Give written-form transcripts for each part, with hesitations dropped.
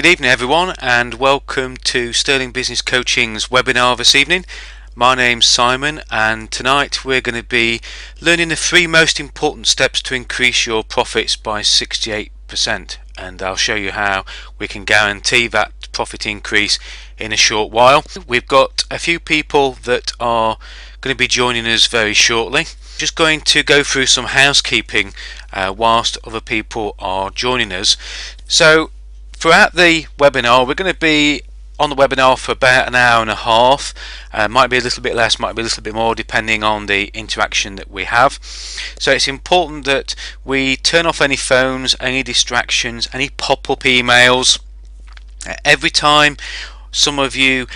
Good evening everyone, and welcome to Sterling Business Coaching's webinar this evening. My name's Simon, and tonight we're going to be learning the 3 most important steps to increase your profits by 68%, and I'll show you how we can guarantee that profit increase in a short while. We've got a few people that are going to be joining us very shortly. Just going to go through some housekeeping whilst other people are joining us. So throughout the webinar, we're going to be on the webinar for about an hour and a half. Might be a little bit less, might be a little bit more, depending on the interaction that we have. So it's important that we turn off any phones, any distractions, any pop-up emails. Every time some of you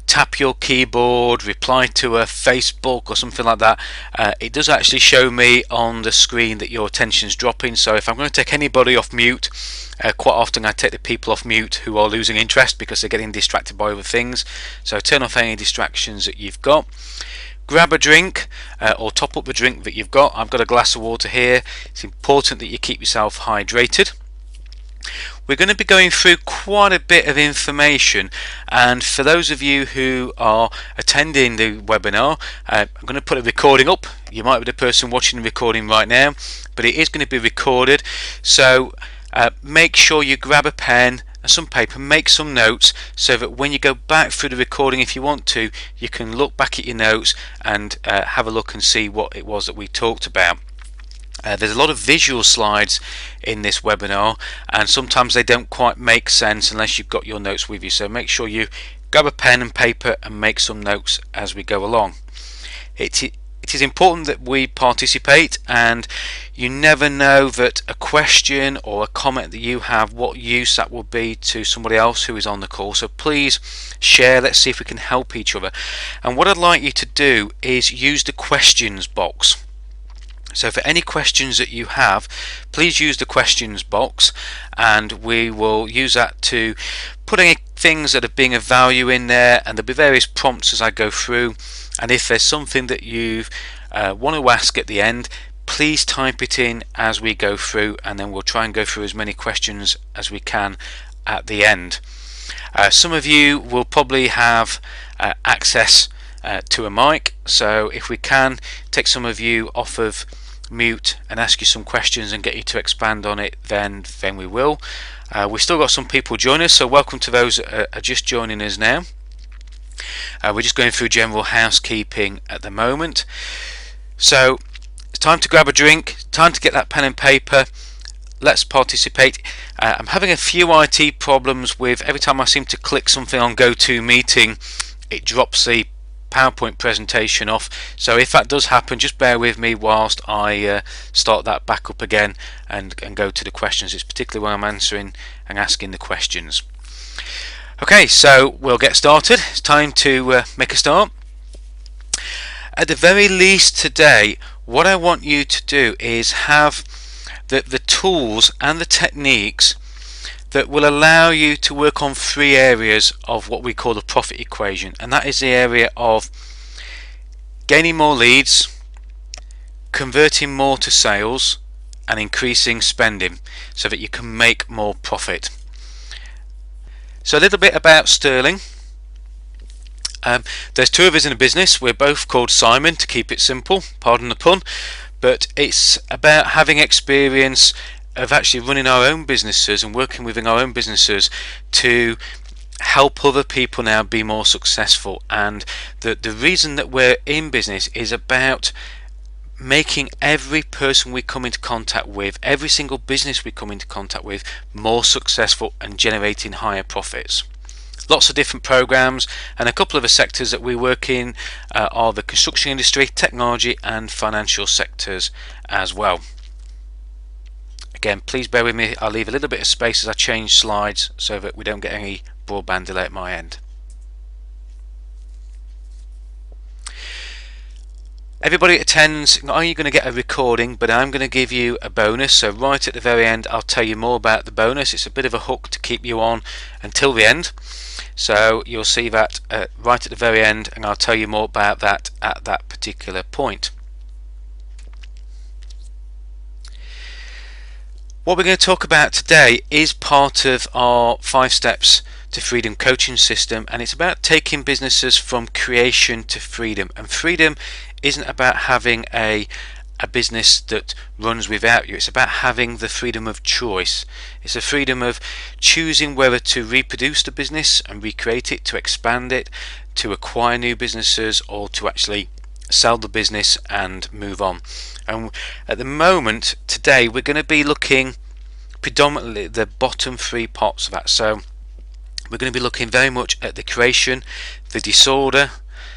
tap your keyboard, reply to a Facebook or something like that, it does actually show me on the screen that your attention's dropping. So if I'm going to take anybody off mute, quite often I take the people off mute who are losing interest because they're getting distracted by other things. So turn off any distractions that you've got. Grab a drink or top up the drink that you've got. I've got a glass of water here. It's important that you keep yourself hydrated. We're going to be going through quite a bit of information, and for those of you who are attending the webinar, I'm going to put a recording up. You might be the person watching the recording right now, but it is going to be recorded, so make sure you grab a pen and some paper, make some notes, so that when you go back through the recording, if you want to, you can look back at your notes and have a look and see what it was that we talked about. There's a lot of visual slides in this webinar, and sometimes they don't quite make sense unless you've got your notes with you, so make sure you grab a pen and paper and make some notes as we go along. It is important that we participate, and you never know that a question or a comment that you have, what use that will be to somebody else who is on the call. So please share, let's see if we can help each other. And what I'd like you to do is use the questions box. So for any questions that you have, please use the questions box, and we will use that to put any things that are being of value in there, and there'll be various prompts as I go through. And if there's something that you want to ask at the end, please type it in as we go through, and then we'll try and go through as many questions as we can at the end. Some of you will probably have access to a mic, so if we can take some of you off of mute and ask you some questions and get you to expand on it, then we will. We've still got some people joining us, so welcome to those that are just joining us now. We're just going through general housekeeping at the moment, so it's time to grab a drink, time to get that pen and paper. Let's participate. I'm having a few IT problems with every time I seem to click something on GoToMeeting, it drops the PowerPoint presentation off. So if that does happen, just bear with me whilst I start that back up again and go to the questions. It's particularly when I'm answering and asking the questions. Okay, so we'll get started. It's time to make a start. At the very least today, what I want you to do is have the tools and the techniques that will allow you to work on 3 areas of what we call the profit equation, and that is the area of gaining more leads, converting more to sales, and increasing spending so that you can make more profit. So a little bit about Sterling. There's 2 of us in a business. We're both called Simon, to keep it simple, pardon the pun, but it's about having experience of actually running our own businesses and working within our own businesses to help other people now be more successful. And the reason that we're in business is about making every person we come into contact with, every single business we come into contact with, more successful and generating higher profits. Lots of different programs, and a couple of the sectors that we work in are the construction industry, technology and financial sectors as well. Again, please bear with me, I'll leave a little bit of space as I change slides so that we don't get any broadband delay at my end. Everybody that attends, not only are you going to get a recording, but I'm going to give you a bonus. So right at the very end I'll tell you more about the bonus. It's a bit of a hook to keep you on until the end. So you'll see that right at the very end, and I'll tell you more about that at that particular point. What we're going to talk about today is part of our 5 steps to freedom coaching system, and it's about taking businesses from creation to freedom. And freedom isn't about having a business that runs without you. It's about having the freedom of choice. It's the freedom of choosing whether to reproduce the business and recreate it, to expand it, to acquire new businesses, or to actually sell the business and move on. And at the moment today we're going to be looking predominantly at the bottom 3 parts of that. So we're going to be looking very much at the creation, the disorder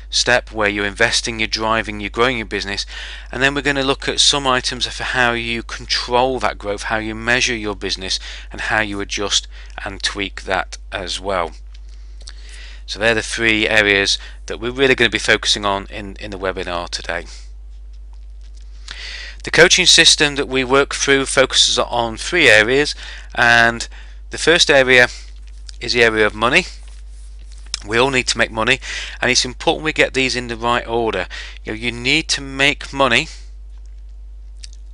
step, where you're investing, you're driving, you're growing your business, and then we're going to look at some items for how you control that growth, how you measure your business, and how you adjust and tweak that as well. So they're the 3 areas that we're really going to be focusing on in the webinar today. The coaching system that we work through focuses on 3 areas, and the first area is the area of money. We all need to make money, and it's important we get these in the right order. You need to make money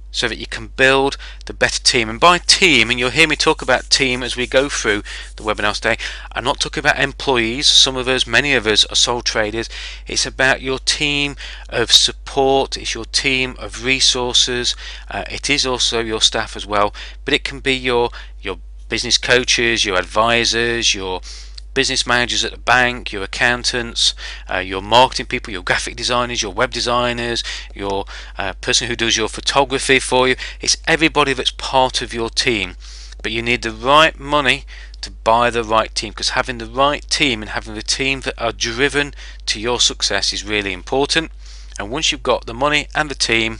so that you can build the better team. And by team, and you'll hear me talk about team as we go through the webinar today, I'm not talking about employees. Some of us, many of us, are sole traders. It's about your team of support. It's your team of resources. It is also your staff as well, but it can be your business coaches, your advisors, your business managers at the bank, your accountants, your marketing people, your graphic designers, your web designers, your person who does your photography for you. It's everybody that's part of your team, but you need the right money to buy the right team, because having the right team and having the team that are driven to your success is really important. And once you've got the money and the team,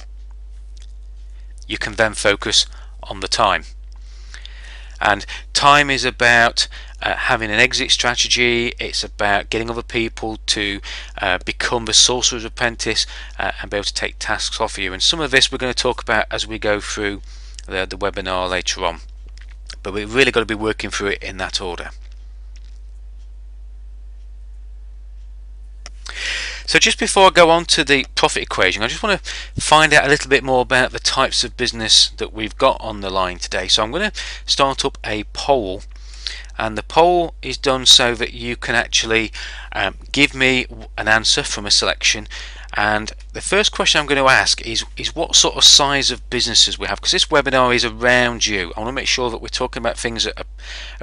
you can then focus on the time. And time is about having an exit strategy. It's about getting other people to become the sorcerer's apprentice and be able to take tasks off of you. And some of this we're going to talk about as we go through the webinar later on, but we've really got to be working through it in that order. So just before I go on to the profit equation, I just want to find out a little bit more about the types of business that we've got on the line today. So I'm going to start up a poll, and the poll is done so that you can actually give me an answer from a selection. And the first question I'm going to ask is what sort of size of businesses we have, because this webinar is around you. I want to make sure that we're talking about things that are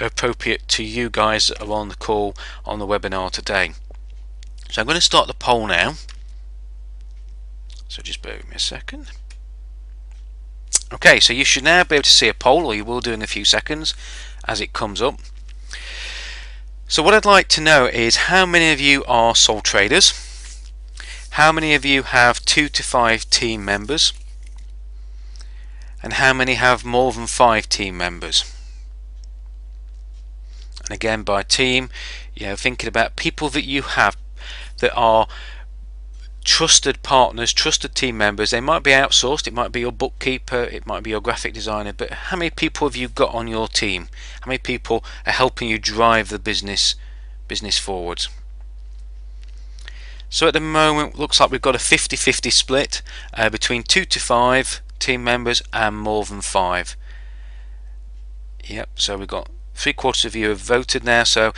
appropriate to you guys that are on the call on the webinar today. So I'm going to start the poll now. So just bear with me a second. Okay, so you should now be able to see a poll, or you will do in a few seconds as it comes up. So what I'd like to know is how many of you are sole traders, how many of you have 2 to 5 team members, and how many have more than 5 team members. And again, by team, thinking about people that you have that are trusted partners, trusted team members. They might be outsourced, it might be your bookkeeper, it might be your graphic designer, but how many people have you got on your team? How many people are helping you drive the business forwards? So at the moment, looks like we've got a 50-50 split between 2 to 5 team members and more than 5. Yep, so we've got 3/4 of you have voted now, so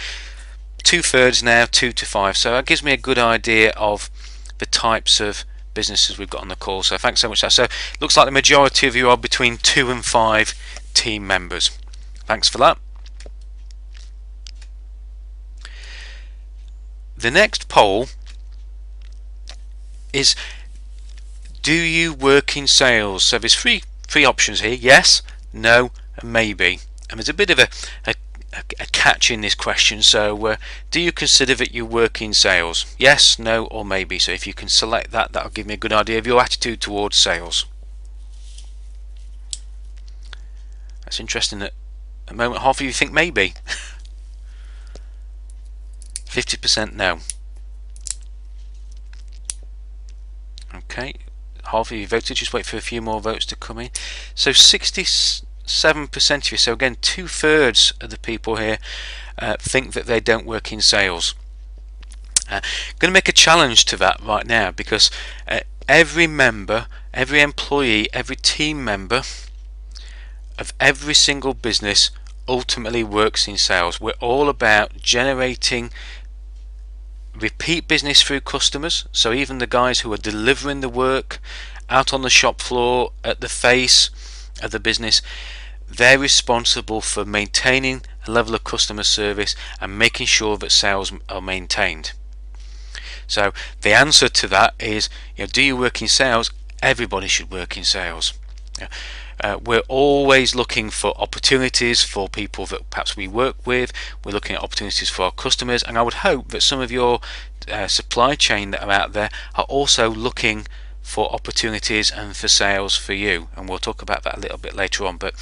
2/3 now, 2 to 5. So that gives me a good idea of the types of businesses we've got on the call. So thanks so much for that. So it looks like the majority of you are between 2 and 5 team members. Thanks for that. The next poll is, do you work in sales? So there's three options here: yes, no, and maybe. And there's a bit of a catch in this question. So do you consider that you work in sales? Yes, no, or maybe. So if you can select that, that'll give me a good idea of your attitude towards sales. That's interesting that at the moment half of you think maybe. 50% no. Okay, half of you voted. Just wait for a few more votes to come in. So 67% of you, so again 2/3 of the people here think that they don't work in sales. Going to make a challenge to that right now, because every member, every employee, every team member of every single business ultimately works in sales. We're all about generating repeat business through customers. So even the guys who are delivering the work out on the shop floor at the face of the business, they're responsible for maintaining a level of customer service and making sure that sales are maintained. So the answer to that is, do you work in sales? Everybody should work in sales. We're always looking for opportunities for people that perhaps we work with. We're looking at opportunities for our customers, and I would hope that some of your supply chain that are out there are also looking for opportunities and for sales for you, and we'll talk about that a little bit later on. But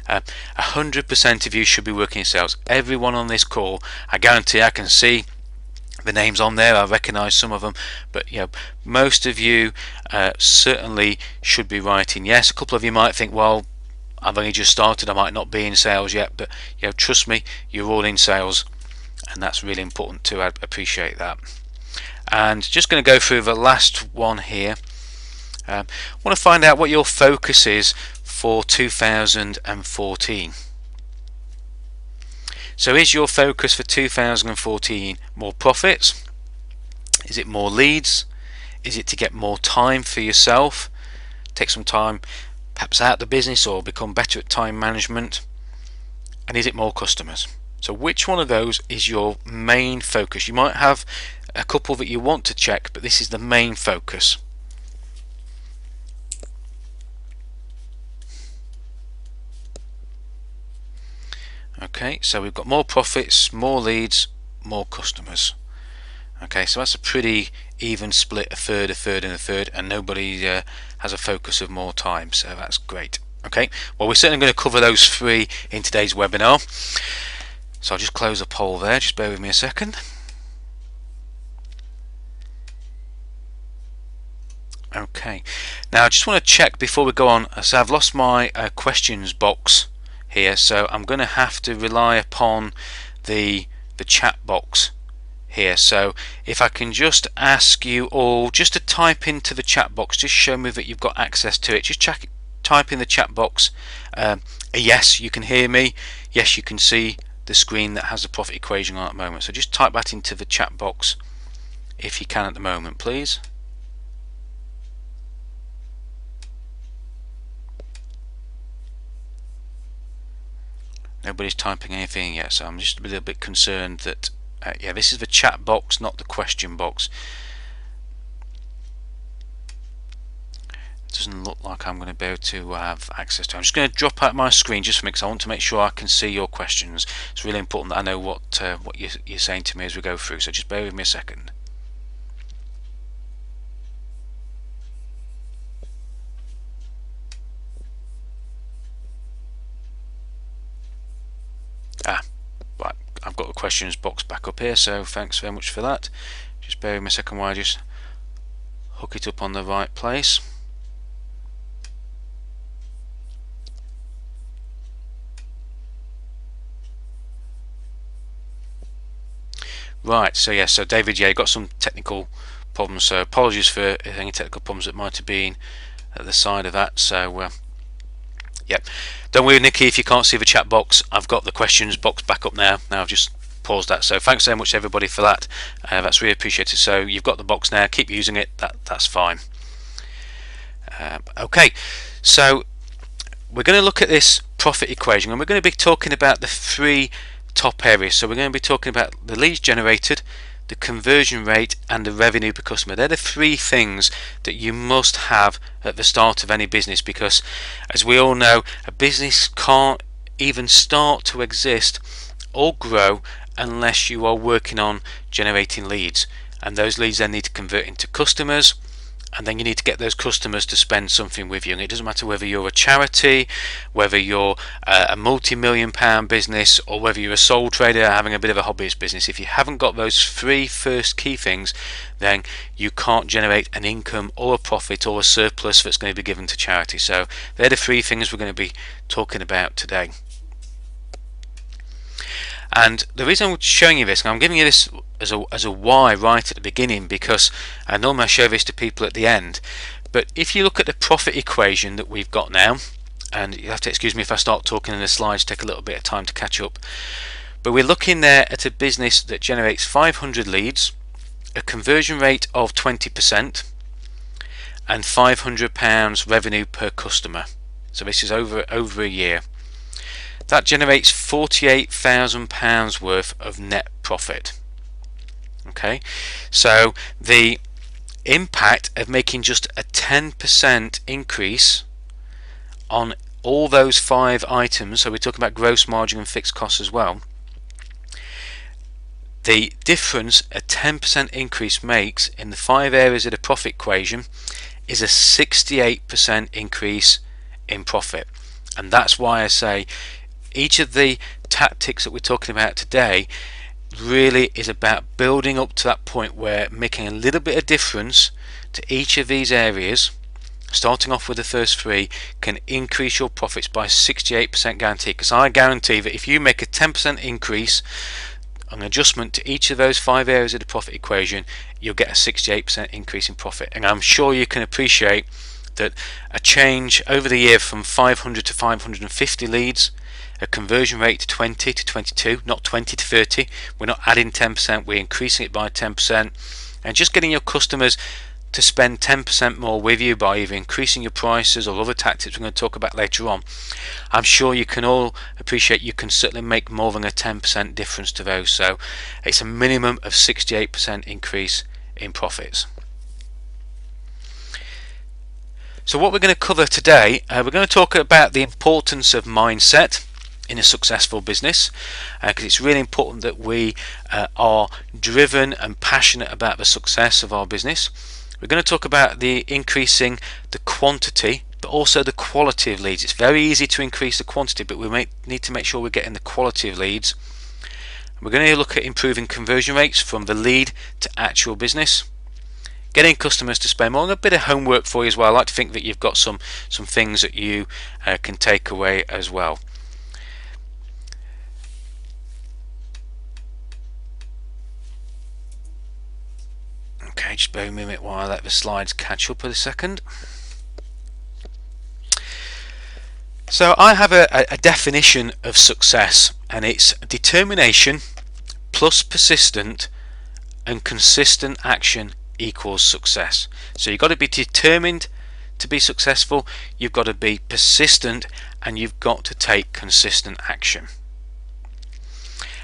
100% of you should be working in sales. Everyone on this call, I guarantee I can see the names on there, I recognise some of them, but most of you certainly should be writing yes. A couple of you might think, well, I've only just started, I might not be in sales yet, but trust me, you're all in sales, and that's really important too. I appreciate that. And just going to go through the last one here. I want to find out what your focus is for 2014. So is your focus for 2014 more profits? Is it more leads? Is it to get more time for yourself? Take some time perhaps out of the business or become better at time management? And is it more customers? So which one of those is your main focus? You might have a couple that you want to check, but this is the main focus. Okay, so we've got more profits, more leads, more customers. Okay, so that's a pretty even split, a third, and a third, and nobody has a focus of more time, so that's great. Okay, well, we're certainly going to cover those three in today's webinar. So I'll just close the poll there, just bear with me a second. Okay, now I just want to check before we go on, so I've lost my questions box here, so I'm going to have to rely upon the chat box here. So if I can just ask you all just to type into the chat box, just show me that you've got access to it. Just type in the chat box a yes, you can hear me, yes, you can see the screen that has the profit equation on at the moment. So just type that into the chat box if you can at the moment, please. Nobody's typing anything yet, so I'm just a little bit concerned that yeah, this is the chat box, not the question box. It doesn't look like I'm going to be able to have access to it. I'm just going to drop out my screen just for me, because I want to make sure I can see your questions. It's really important that I know what you're saying to me as we go through, so just bear with me a second. Right, I've got the questions box back up here, so thanks very much for that. Just bear with me a second while I just hook it up on the right place. Right, so yes, so David, yeah, got some technical problems, so apologies for any technical problems that might have been at the side of that. So yep, don't worry, Nikki, if you can't see the chat box, I've got the questions box back up now. Now I've just paused that, so thanks so much everybody for that. That's really appreciated. So you've got the box now, keep using it, that's fine. Okay, so we're going to look at this profit equation, and we're going to be talking about the three top areas. So we're going to be talking about the leads generated, the conversion rate, and the revenue per customer. They're the three things that you must have at the start of any business, because as we all know, a business can't even start to exist or grow unless you are working on generating leads, and those leads then need to convert into customers, and then you need to get those customers to spend something with you. And it doesn't matter whether you're a charity, whether you're a multi-million-pound business, or whether you're a sole trader having a bit of a hobbyist business. If you haven't got those three first key things, then you can't generate an income or a profit or a surplus that's going to be given to charity. So they're the three things we're going to be talking about today. And the reason I'm showing you this, and I'm giving you this as a why right at the beginning, because I normally show this to people at the end, but if you look at the profit equation that we've got now, and you have to excuse me if I start talking and the slides take a little bit of time to catch up. But we're looking there at a business that generates 500 leads, a conversion rate of 20%, and £500 revenue per customer. So this is over a year. That generates £48,000 worth of net profit. Okay, so the impact of making just a 10% increase on all those 5 items, so we're talking about gross margin and fixed costs as well, the difference a 10% increase makes in the 5 areas of the profit equation is a 68% increase in profit. And that's why I say each of the tactics that we're talking about today really is about building up to that point where making a little bit of difference to each of these areas, starting off with the first 3, can increase your profits by 68% guarantee. Because I guarantee that if you make a 10% increase, an adjustment to each of those 5 areas of the profit equation, you'll get a 68% increase in profit. And I'm sure you can appreciate that a change over the year from 500 to 550 leads, a conversion rate to 20 to 22, not 20 to 30. We're not adding 10%, we're increasing it by 10%. And just getting your customers to spend 10% more with you by either increasing your prices or other tactics we're going to talk about later on. I'm sure you can all appreciate you can certainly make more than a 10% difference to those. So it's a minimum of 68% increase in profits. So what we're going to cover today, we're going to talk about the importance of mindset in a successful business, because it's really important that we are driven and passionate about the success of our business. We're going to talk about the increasing the quantity but also the quality of leads. It's very easy to increase the quantity, but we need to make sure we're getting the quality of leads. We're going to look at improving conversion rates from the lead to actual business, getting customers to spend more, and a bit of homework for you as well. I like to think that you've got some things that you can take away as well. Okay, just bear with me a minute while I let the slides catch up for a second. So I have a definition of success, and it's determination plus persistent and consistent action equals success. So you've got to be determined to be successful, you've got to be persistent, and you've got to take consistent action.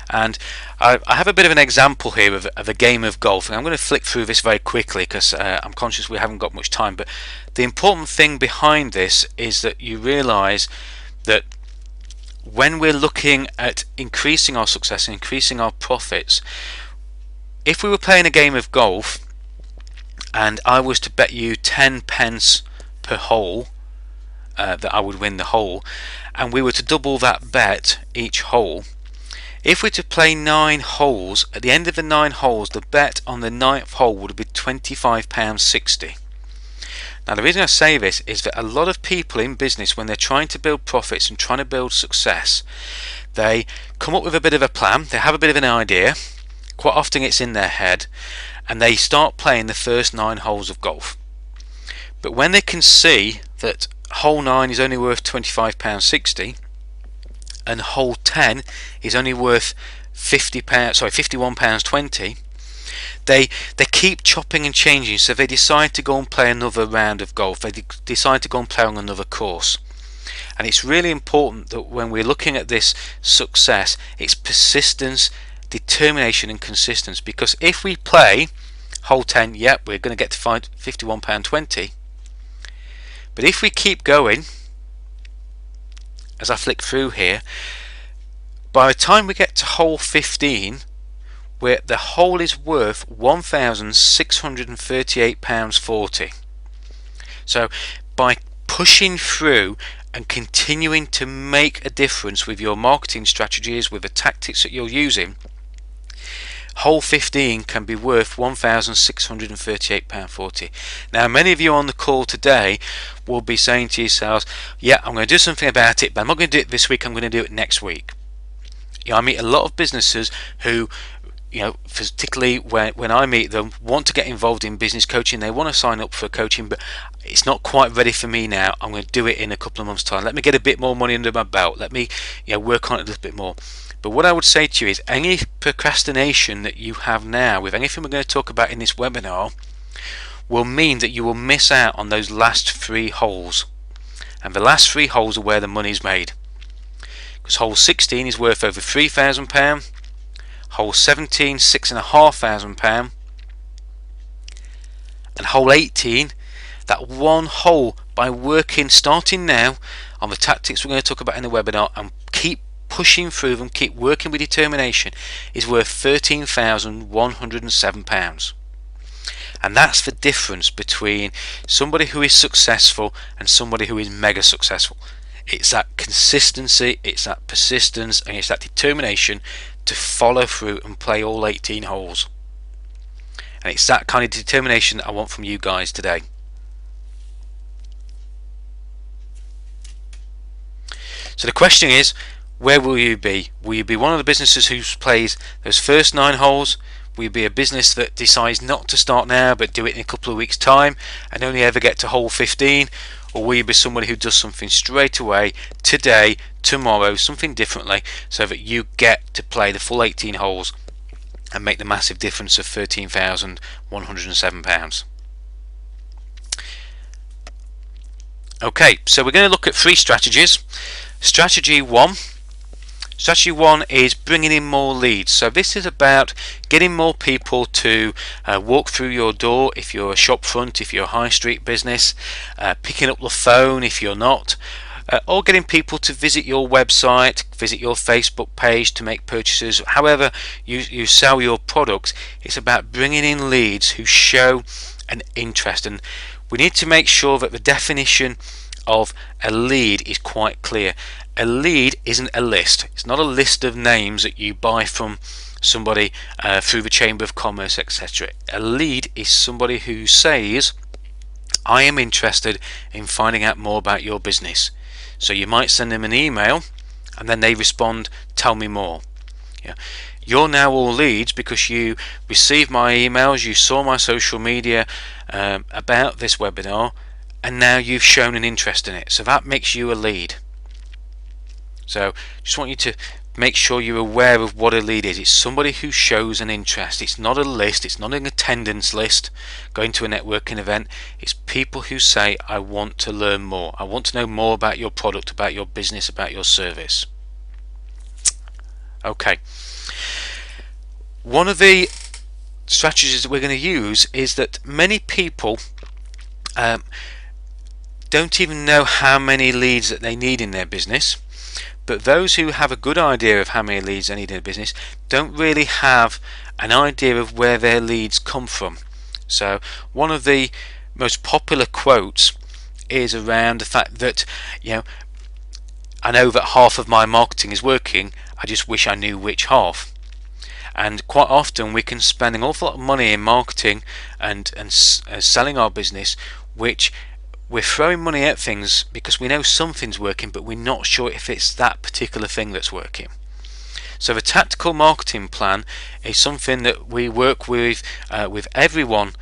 And I have a bit of an example here of a game of golf, and I'm going to flick through this very quickly because I'm conscious we haven't got much time. But the important thing behind this is that you realize that when we're looking at increasing our success and increasing our profits, if we were playing a game of golf and I was to bet you 10 pence per hole that I would win the hole, and we were to double that bet each hole, if we're to play 9 holes, at the end of the 9 holes, the bet on the 9th hole would be £25.60. Now the reason I say this is that a lot of people in business, when they're trying to build profits and trying to build success, they come up with a bit of a plan, they have a bit of an idea, quite often it's in their head, and they start playing the first 9 holes of golf. But when they can see that hole 9 is only worth £25.60, and hole 10 is only worth £51.20, they keep chopping and changing. So they decide to go and play another round of golf, they decide to go and play on another course. And it's really important that when we're looking at this success, it's persistence, determination and consistency. Because if we play hole 10, yep, we're going to get to £51.20, but if we keep going, as I flick through here, by the time we get to hole 15, where the hole is worth £1,638.40. So by pushing through and continuing to make a difference with your marketing strategies, with the tactics that you're using, hole 15 can be worth £1,638.40. Now many of you on the call today will be saying to yourselves, yeah, I'm going to do something about it, but I'm not going to do it this week, I'm going to do it next week. I meet a lot of businesses who particularly when I meet them, want to get involved in business coaching. They want to sign up for coaching, but it's not quite ready for me now. I'm going to do it in a couple of months' time. Let me get a bit more money under my belt. Let me work on it a little bit more. But what I would say to you is, any procrastination that you have now with anything we're going to talk about in this webinar will mean that you will miss out on those last 3 holes. And the last 3 holes are where the money's made. Because hole 16 is worth over £3,000, hole 17 £6,500, and hole 18, that one hole, by starting now on the tactics we're going to talk about in the webinar and keep pushing through them, keep working with determination, is worth £13,107. And that's the difference between somebody who is successful and somebody who is mega successful. It's that consistency, it's that persistence, and it's that determination to follow through and play all 18 holes. And it's that kind of determination that I want from you guys today. So the question is, where will you be? Will you be one of the businesses who plays those first 9 holes? Will you be a business that decides not to start now but do it in a couple of weeks' time and only ever get to hole 15? Or will you be somebody who does something straight away, today, tomorrow, something differently, so that you get to play the full 18 holes and make the massive difference of £13,107? Okay, so we're going to look at 3 strategies. Strategy 1 is bringing in more leads. So this is about getting more people to walk through your door if you're a shop front, if you're a high street business, picking up the phone if you're not, or getting people to visit your website, visit your Facebook page to make purchases. However you sell your products, it's about bringing in leads who show an interest. And we need to make sure that the definition of a lead is quite clear. A lead isn't a list. It's not a list of names that you buy from somebody through the Chamber of Commerce, etc. A lead is somebody who says, I am interested in finding out more about your business. So you might send them an email and then they respond, tell me more. You're now all leads because you received my emails, you saw my social media about this webinar, and now you've shown an interest in it. So that makes you a lead. So just want you to make sure you're aware of what a lead is. It's somebody who shows an interest. It's not a list, it's not an attendance list going to a networking event. It's people who say, I want to learn more. I want to know more about your product, about your business, about your service. Okay. One of the strategies that we're going to use is that many people don't even know how many leads that they need in their business, but those who have a good idea of how many leads they need in their business don't really have an idea of where their leads come from. So one of the most popular quotes is around the fact that, I know that half of my marketing is working, I just wish I knew which half. And quite often we can spend an awful lot of money in marketing and selling our business, which we're throwing money at things because we know something's working, but we're not sure if it's that particular thing that's working. So the tactical marketing plan is something that we work with everyone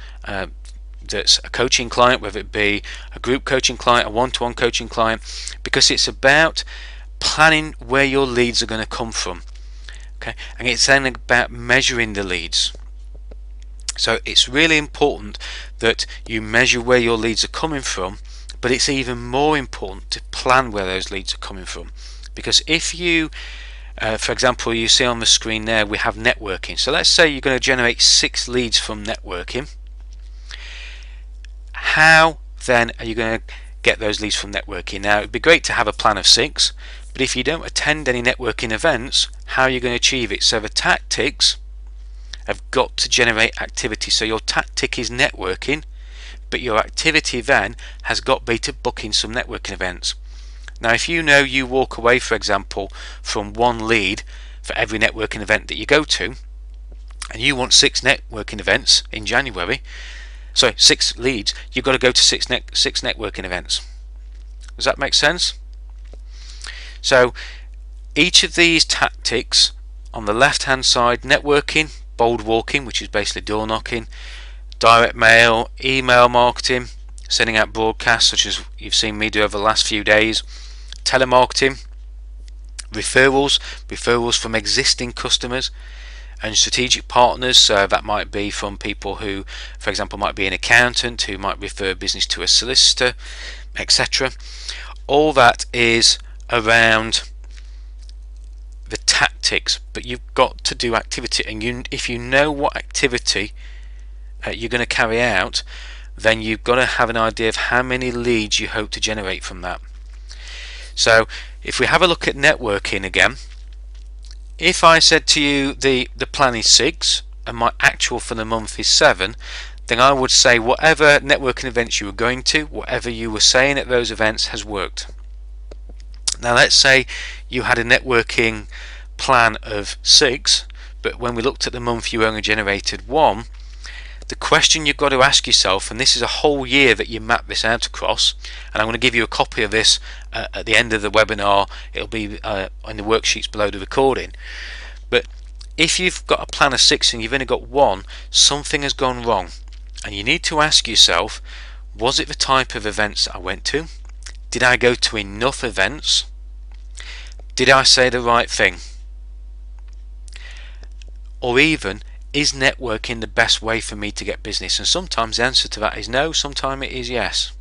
that's a coaching client, whether it be a group coaching client, a one-to-one coaching client, because it's about planning where your leads are going to come from. Okay, and it's then about measuring the leads. So it's really important that you measure where your leads are coming from, but it's even more important to plan where those leads are coming from. Because if you, for example, you see on the screen there we have networking. So let's say you're going to generate 6 leads from networking. How then are you going to get those leads from networking? Now, it'd be great to have a plan of 6, but if you don't attend any networking events, how are you going to achieve it? So the tactics have got to generate activity. So your tactic is networking, but your activity then has got to be to booking some networking events. Now, if you know you walk away, for example, from 1 lead for every networking event that you go to, and you want 6 networking events in January, 6 leads, you've got to go to 6 networking events. Does that make sense? So each of these tactics, on the left hand side, networking, bold walking, which is basically door knocking, direct mail, email marketing, sending out broadcasts such as you've seen me do over the last few days, telemarketing, referrals from existing customers, and strategic partners. So that might be from people who, for example, might be an accountant who might refer business to a solicitor, etc. All that is around the tactics, but you've got to do activity, and if you know what activity you're going to carry out, then you've got to have an idea of how many leads you hope to generate from that. So if we have a look at networking again, if I said to you the plan is 6 and my actual for the month is 7, then I would say whatever networking events you were going to, whatever you were saying at those events has worked. Now let's say you had a networking plan of 6, but when we looked at the month you only generated 1. The question you've got to ask yourself, and this is a whole year that you map this out across, and I'm going to give you a copy of this at the end of the webinar. It'll be in the worksheets below the recording. But if you've got a plan of 6 and you've only got 1, something has gone wrong, and you need to ask yourself, was it the type of events I went to? Did I go to enough events? Did I say the right thing? Or even, is networking the best way for me to get business? And sometimes the answer to that is no, sometimes it is yes.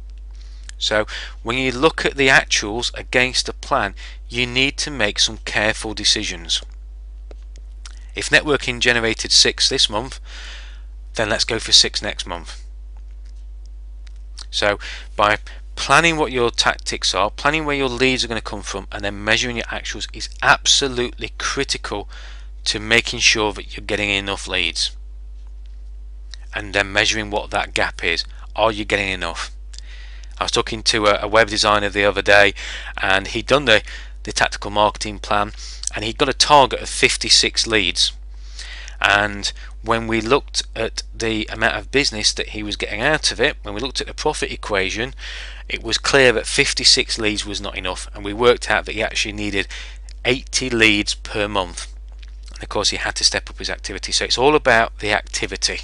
So when you look at the actuals against a plan, you need to make some careful decisions. If networking generated 6 this month, then let's go for 6 next month. So by planning what your tactics are, planning where your leads are going to come from, and then measuring your actuals is absolutely critical to making sure that you're getting enough leads, and then measuring what that gap is. Are you getting enough? I was talking to a web designer the other day, and he'd done the tactical marketing plan, and he'd got a target of 56 leads. And when we looked at the amount of business that he was getting out of it, when we looked at the profit equation, it was clear that 56 leads was not enough, and we worked out that he actually needed 80 leads per month. And of course he had to step up his activity. So it's all about the activity.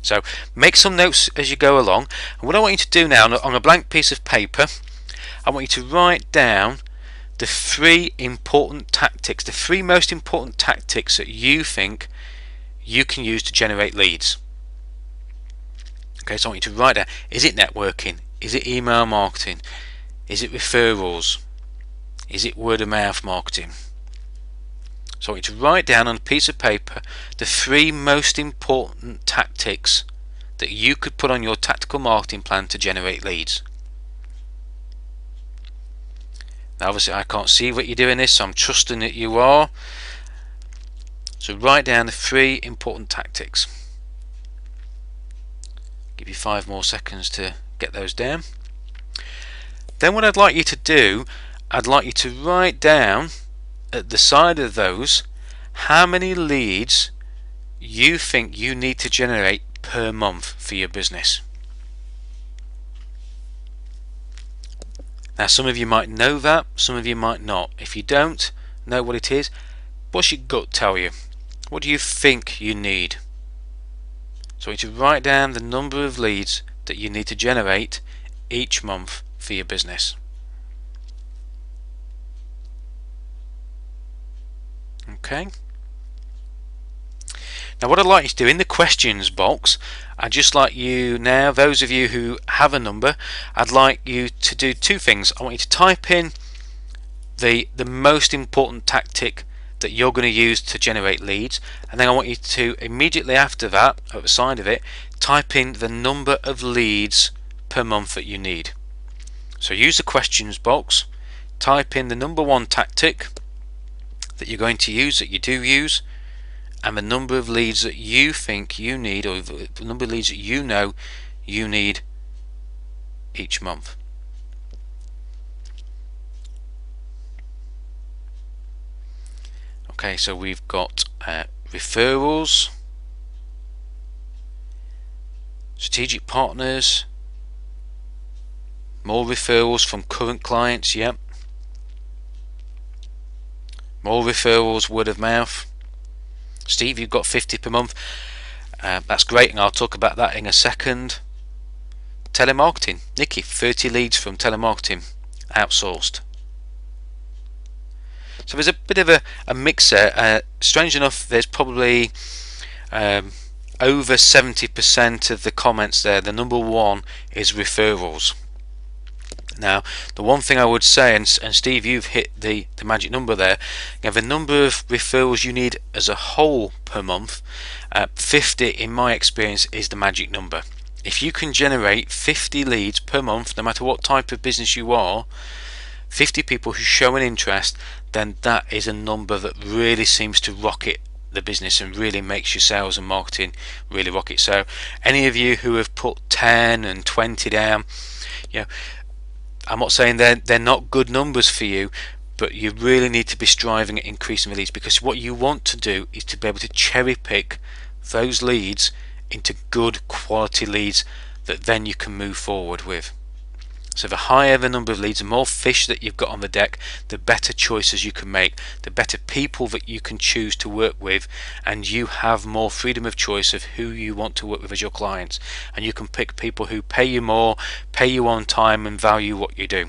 So make some notes as you go along, and what I want you to do now, on a blank piece of paper, I want you to write down the 3 important tactics, the 3 most important tactics that you think you can use to generate leads. Okay, so I want you to write down, is it networking? Is it email marketing? Is it referrals? Is it word of mouth marketing? So I want you to write down on a piece of paper the 3 most important tactics that you could put on your tactical marketing plan to generate leads. Now obviously I can't see what you're doing this, so I'm trusting that you are. So write down the 3 important tactics. Give you 5 more seconds to get those down. Then what I'd like you to do, I'd like you to write down at the side of those how many leads you think you need to generate per month for your business. Now some of you might know that, some of you might not. If you don't know what it is, what's your gut tell you? What do you think you need? So I want you to write down the number of leads that you need to generate each month for your business. Okay. Now what I'd like you to do in the questions box, I'd just like you now, those of you who have a number, I'd like you to do 2 things. I want you to type in the most important tactic that you're going to use to generate leads, and then I want you to immediately after that, at the side of it, type in the number of leads per month that you need. So use the questions box, type in the number 1 tactic that you're going to use, that you do use, and the number of leads that you think you need, or the number of leads that you know you need each month. Okay, so we've got referrals, strategic partners, more referrals from current clients, yep. More referrals, word of mouth, Steve, you've got 50 per month. That's great, and I'll talk about that in a second. Telemarketing. Nikki, 30 leads from telemarketing, outsourced. So there's a bit of a mix there. Strange enough, there's probably over 70% of the comments there. The number one is referrals. Now, the one thing I would say, and Steve, you've hit the magic number there. The number of referrals you need as a whole per month, 50 in my experience is the magic number. If you can generate 50 leads per month, no matter what type of business you are, 50 people who show an interest, then that is a number that really seems to rocket the business and really makes your sales and marketing really rocket. So any of you who have put 10 and 20 down, I'm not saying they're not good numbers for you, but you really need to be striving at increasing the leads, because what you want to do is to be able to cherry pick those leads into good quality leads that then you can move forward with. So the higher the number of leads, the more fish that you've got on the deck, the better choices you can make, the better people that you can choose to work with, and you have more freedom of choice of who you want to work with as your clients. And you can pick people who pay you more, pay you on time, and value what you do.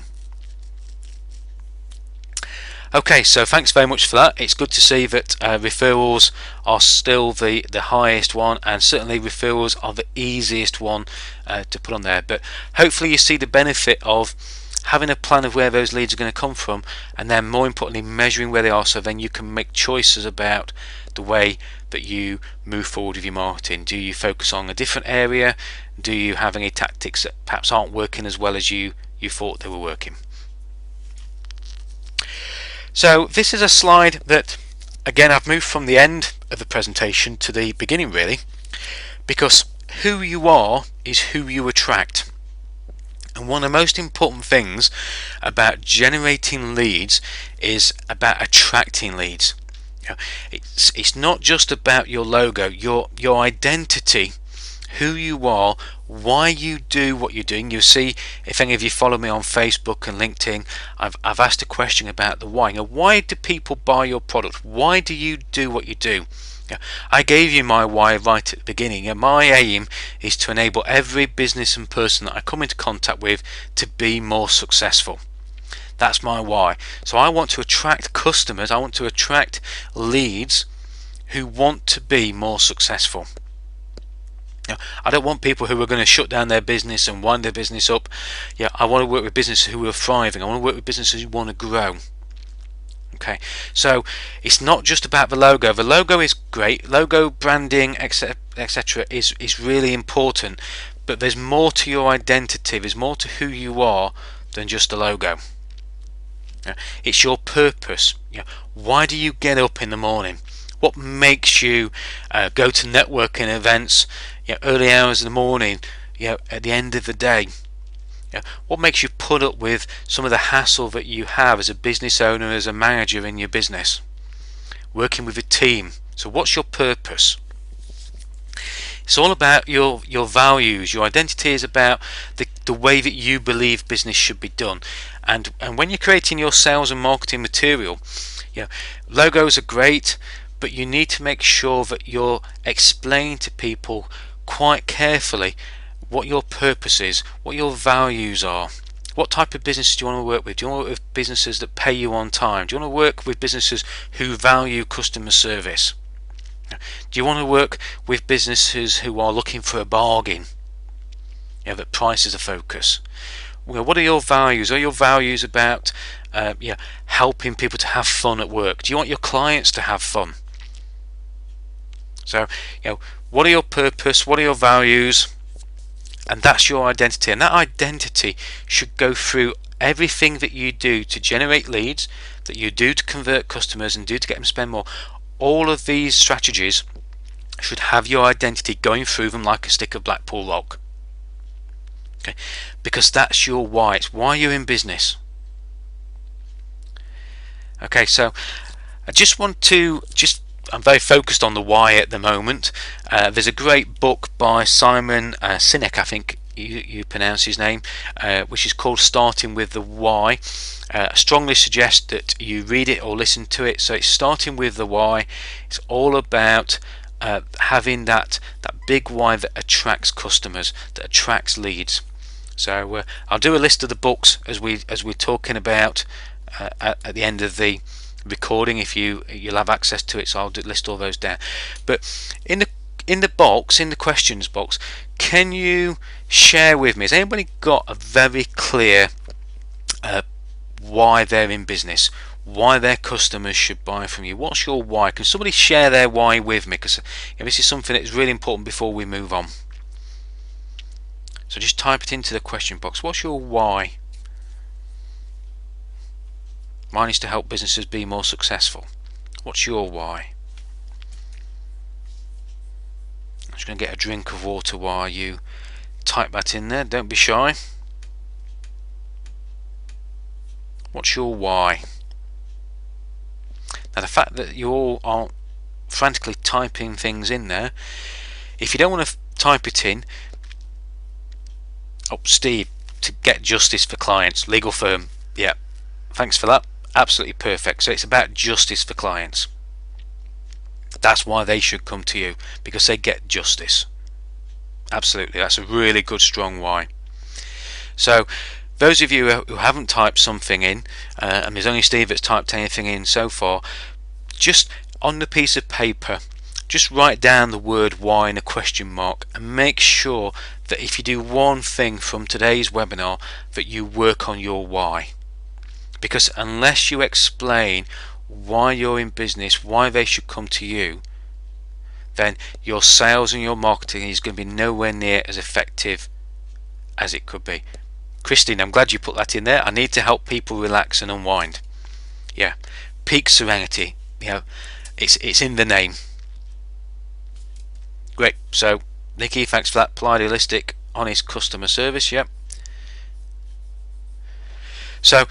Okay, so thanks very much for that. It's good to see that referrals are still the highest one, and certainly referrals are the easiest one to put on there. But hopefully you see the benefit of having a plan of where those leads are going to come from, and then more importantly measuring where they are, so then you can make choices about the way that you move forward with your marketing. Do you focus on a different area? Do you have any tactics that perhaps aren't working as well as you thought they were working? So this is a slide that, again, I've moved from the end of the presentation to the beginning really, because who you are is who you attract. And one of the most important things about generating leads is about attracting leads. It's not just about your logo, your identity, who you are, why you do what you're doing. You'll see, if any of you follow me on Facebook and LinkedIn, I've asked a question about the why. Why do people buy your product? Why do you do what you do? I gave you my why right at the beginning, and my aim is to enable every business and person that I come into contact with to be more successful. That's my why. So I want to attract customers, I want to attract leads who want to be more successful. I don't want people who are going to shut down their business and wind their business up. I want to work with businesses who are thriving. I want to work with businesses who want to grow. Okay, so it's not just about the logo. The logo is great. Logo, branding, etc. is really important. But there's more to your identity. There's more to who you are than just the logo. It's your purpose. Why do you get up in the morning? What makes you go to networking events early hours in the morning, at the end of the day? What makes you put up with some of the hassle that you have as a business owner, as a manager in your business, working with a team? So what's your purpose? It's all about your values. Your identity is about the way that you believe business should be done. And when you're creating your sales and marketing material, logos are great, but you need to make sure that you're explaining to people quite carefully what your purpose is, what your values are. What type of business do you want to work with? Do you want to work with businesses that pay you on time? Do you want to work with businesses who value customer service? Do you want to work with businesses who are looking for a bargain? That price is a focus. What are your values? Are your values about helping people to have fun at work? Do you want your clients to have fun? So, what are your purpose? What are your values? And that's your identity. And that identity should go through everything that you do to generate leads, that you do to convert customers and do to get them to spend more. All of these strategies should have your identity going through them like a stick of Blackpool log. Okay, because that's your why. It's why you're in business. Okay, so I just want to I'm very focused on the why at the moment. There's a great book by Simon Sinek, I think you pronounce his name, which is called Starting with the Why. I strongly suggest that you read it or listen to it. So it's Starting with the Why. It's all about having that big why that attracts customers, that attracts leads. So I'll do a list of the books as we're talking about at the end of the recording. If you'll have access to it, so I'll list all those down. But in the questions box, can you share with me, has anybody got a very clear why they're in business, why their customers should buy from you? What's your why? Can somebody share their why with me? Because this is something that's really important before we move on. So just type it into the question box. What's your why? Mine is to help businesses be more successful. What's your why? I'm just going to get a drink of water while you type that in there. Don't be shy. What's your why? Now, the fact that you all are frantically typing things in there, if you don't want to type it in, Steve, to get justice for clients, legal firm, yeah, thanks for that, absolutely perfect. So it's about justice for clients. That's why they should come to you, because they get justice. Absolutely, that's a really good strong why. So those of you who haven't typed something in, and there's only Steve that's typed anything in so far, just on the piece of paper, just write down the word why in a question mark, and make sure that if you do one thing from today's webinar, that you work on your why. Because unless you explain why you're in business, why they should come to you, then your sales and your marketing is going to be nowhere near as effective as it could be. Christine, I'm glad you put that in there. I need to help people relax and unwind. Yeah, peak serenity. It's in the name. Great. So Nikki, thanks for that. Applied, holistic, honest customer service. Yep. So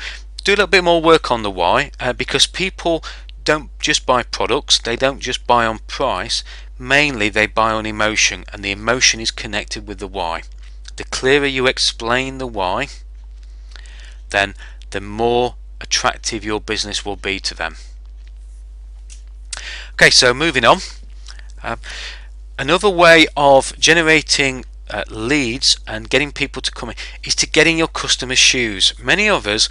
do a little bit more work on the why, because people don't just buy products, they don't just buy on price, mainly they buy on emotion, and the emotion is connected with the why. The clearer you explain the why, then the more attractive your business will be to them. Okay, so moving on. Another way of generating leads and getting people to come in is to get in your customers' shoes. Many of us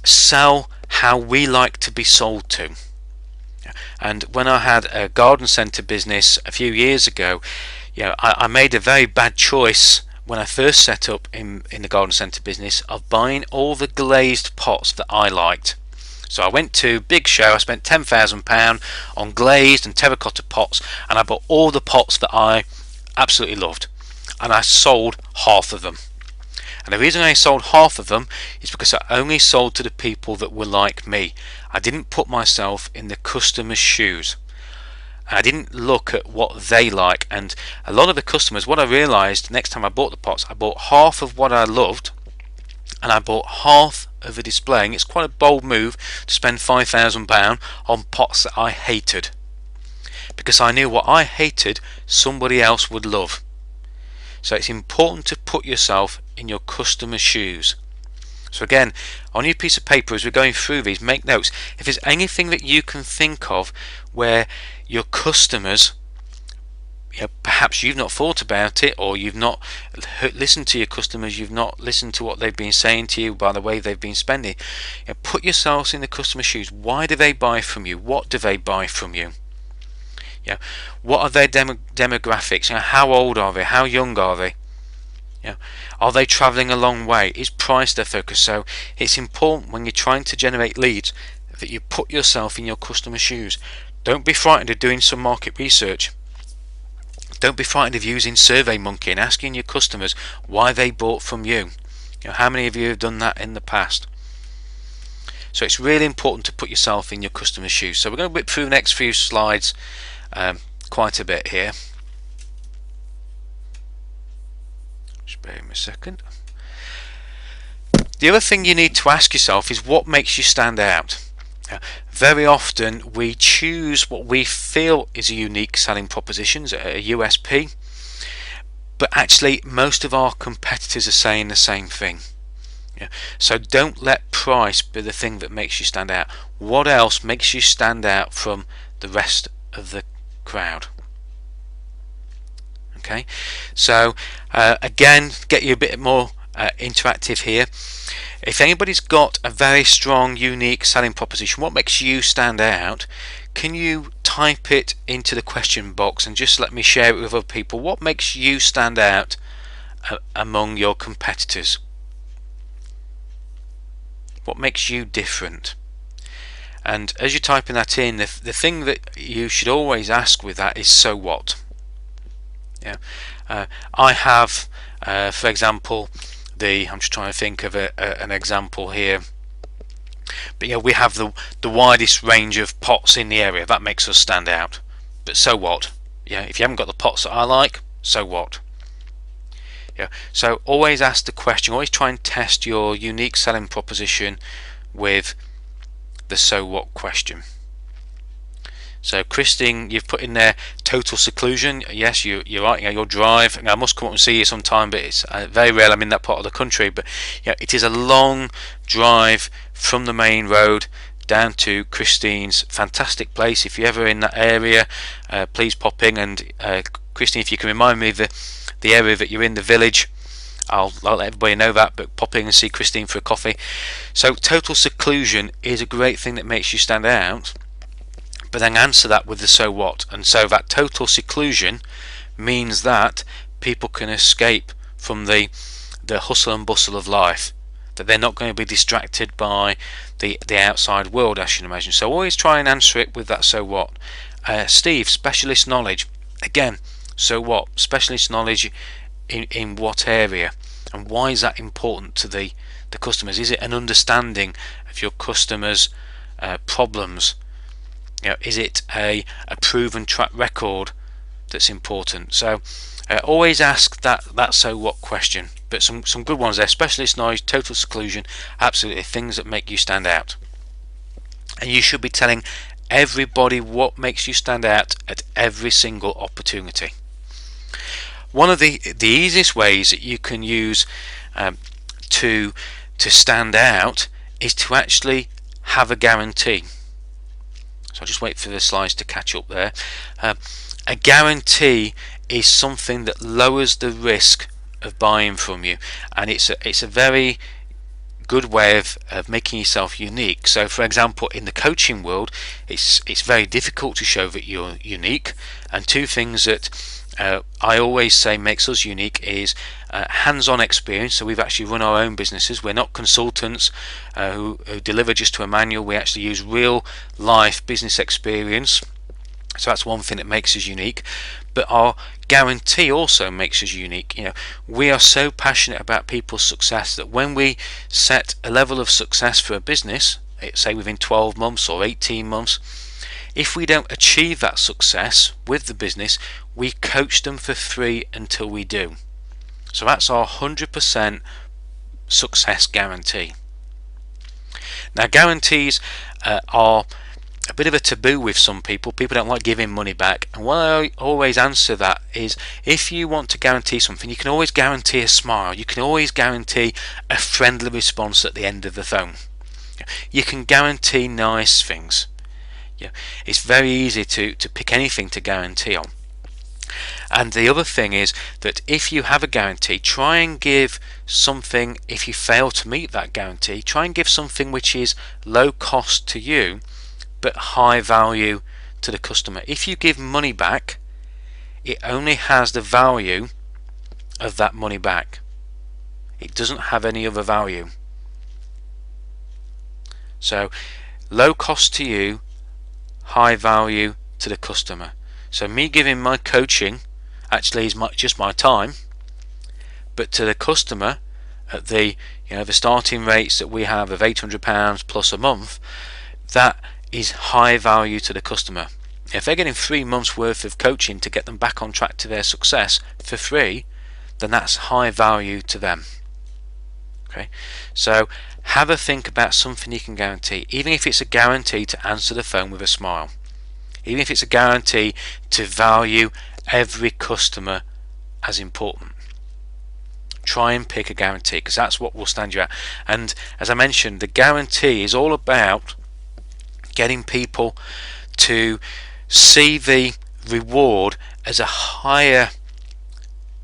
sell how we like to be sold to. And when I had a garden centre business a few years ago, I made a very bad choice when I first set up in the garden centre business of buying all the glazed pots that I liked. So I went to big show, I spent £10,000 on glazed and terracotta pots, and I bought all the pots that I absolutely loved, and I sold half of them. And the reason I sold half of them is because I only sold to the people that were like me. I didn't put myself in the customer's shoes. I didn't look at what they like. And a lot of the customers, what I realised next time I bought the pots, I bought half of what I loved, and I bought half of the displaying. It's quite a bold move to spend £5,000 on pots that I hated, because I knew what I hated somebody else would love. So it's important to put yourself in your customer's shoes. So again, on your piece of paper, as we're going through these, make notes. If there's anything that you can think of where your customers, perhaps you've not thought about it, or you've not listened to your customers, you've not listened to what they've been saying to you by the way they've been spending, put yourselves in the customer's shoes. Why do they buy from you? What do they buy from you? What are their demographics? How old are they? How young are they? Are they travelling a long way? Is price their focus? So it's important when you're trying to generate leads that you put yourself in your customer's shoes. Don't be frightened of doing some market research. Don't be frightened of using SurveyMonkey and asking your customers why they bought from you. How many of you have done that in the past? So it's really important to put yourself in your customer's shoes. So we're going to whip through the next few slides quite a bit here. Just bear with me a second. The other thing you need to ask yourself is what makes you stand out. Very often we choose what we feel is a unique selling proposition, a USP, but actually most of our competitors are saying the same thing. Yeah. So don't let price be the thing that makes you stand out. What else makes you stand out from the rest of the crowd? Okay, so again, get you a bit more interactive here. If anybody's got a very strong, unique selling proposition, what makes you stand out? Can you type it into the question box and just let me share it with other people? What makes you stand out among your competitors? What makes you different? And as you're typing that in, the thing that you should always ask with that is, so what? Yeah, I have, for example, I'm just trying to think of an example here. But yeah, we have the widest range of pots in the area. That makes us stand out. But so what? Yeah, if you haven't got the pots that I like, so what? Yeah, so always ask the question. Always try and test your unique selling proposition with the so what question. So Christine, you've put in there total seclusion. Yes, you're right. You know, your drive. I must come up and see you sometime, but it's very rare I'm in that part of the country. But yeah, it is a long drive from the main road down to Christine's fantastic place. If you're ever in that area, please pop in. And Christine, if you can remind me of the area that you're in, the village, I'll let everybody know that, but pop in and see Christine for a coffee. So total seclusion is a great thing that makes you stand out, but then answer that with the so what. And so that total seclusion means that people can escape from the hustle and bustle of life, that they're not going to be distracted by the outside world, as you can imagine. So always try and answer it with that so what. Steve, specialist knowledge. Again, so what? Specialist knowledge in what area, and why is that important to the customers? Is it an understanding of your customers' problems? You know, is it a proven track record that's important? So always ask that so what question. But some good ones there: specialist knowledge, total seclusion, absolutely things that make you stand out. And you should be telling everybody what makes you stand out at every single opportunity. One of the easiest ways that you can use to stand out is to actually have a guarantee. So I'll just wait for the slides to catch up there. A guarantee is something that lowers the risk of buying from you, and it's a very good way of making yourself unique. So for example, in the coaching world, it's very difficult to show that you're unique, and two things that I always say makes us unique is hands-on experience. So we've actually run our own businesses. We're not consultants who deliver just to a manual. We actually use real life business experience. So that's one thing that makes us unique. But our guarantee also makes us unique. You know, we are so passionate about people's success that when we set a level of success for a business, say within 12 months or 18 months, if we don't achieve that success with the business, we coach them for free until we do. So that's our 100% success guarantee. Now guarantees are a bit of a taboo with some people. People don't like giving money back, and what I always answer that is, if you want to guarantee something, you can always guarantee a smile, you can always guarantee a friendly response at the end of the phone, you can guarantee nice things. Yeah, it's very easy to pick anything to guarantee on. And the other thing is that if you have a guarantee, try and give something. If you fail to meet that guarantee, try and give something which is low cost to you but high value to the customer. If you give money back, it only has the value of that money back. It doesn't have any other value. So low cost to you, high value to the customer. So me giving my coaching actually is just my time, but to the customer at the starting rates that we have of £800 plus a month, that is high value to the customer. If they're getting 3 months worth of coaching to get them back on track to their success for free, then that's high value to them. Okay, so have a think about something you can guarantee, even if it's a guarantee to answer the phone with a smile, even if it's a guarantee to value every customer as important. Try and pick a guarantee, because that's what will stand you out. And as I mentioned, the guarantee is all about getting people to see the reward as a higher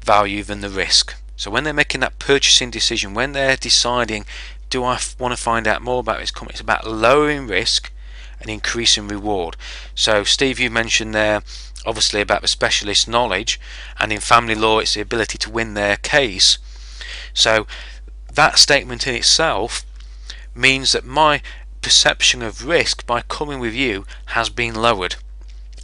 value than the risk. So when they're making that purchasing decision, when they're deciding, do I want to find out more about this company, it's about lowering risk and increasing reward. So Steve, you mentioned there obviously about the specialist knowledge, and in family law it's the ability to win their case. So that statement in itself means that my perception of risk by coming with you has been lowered,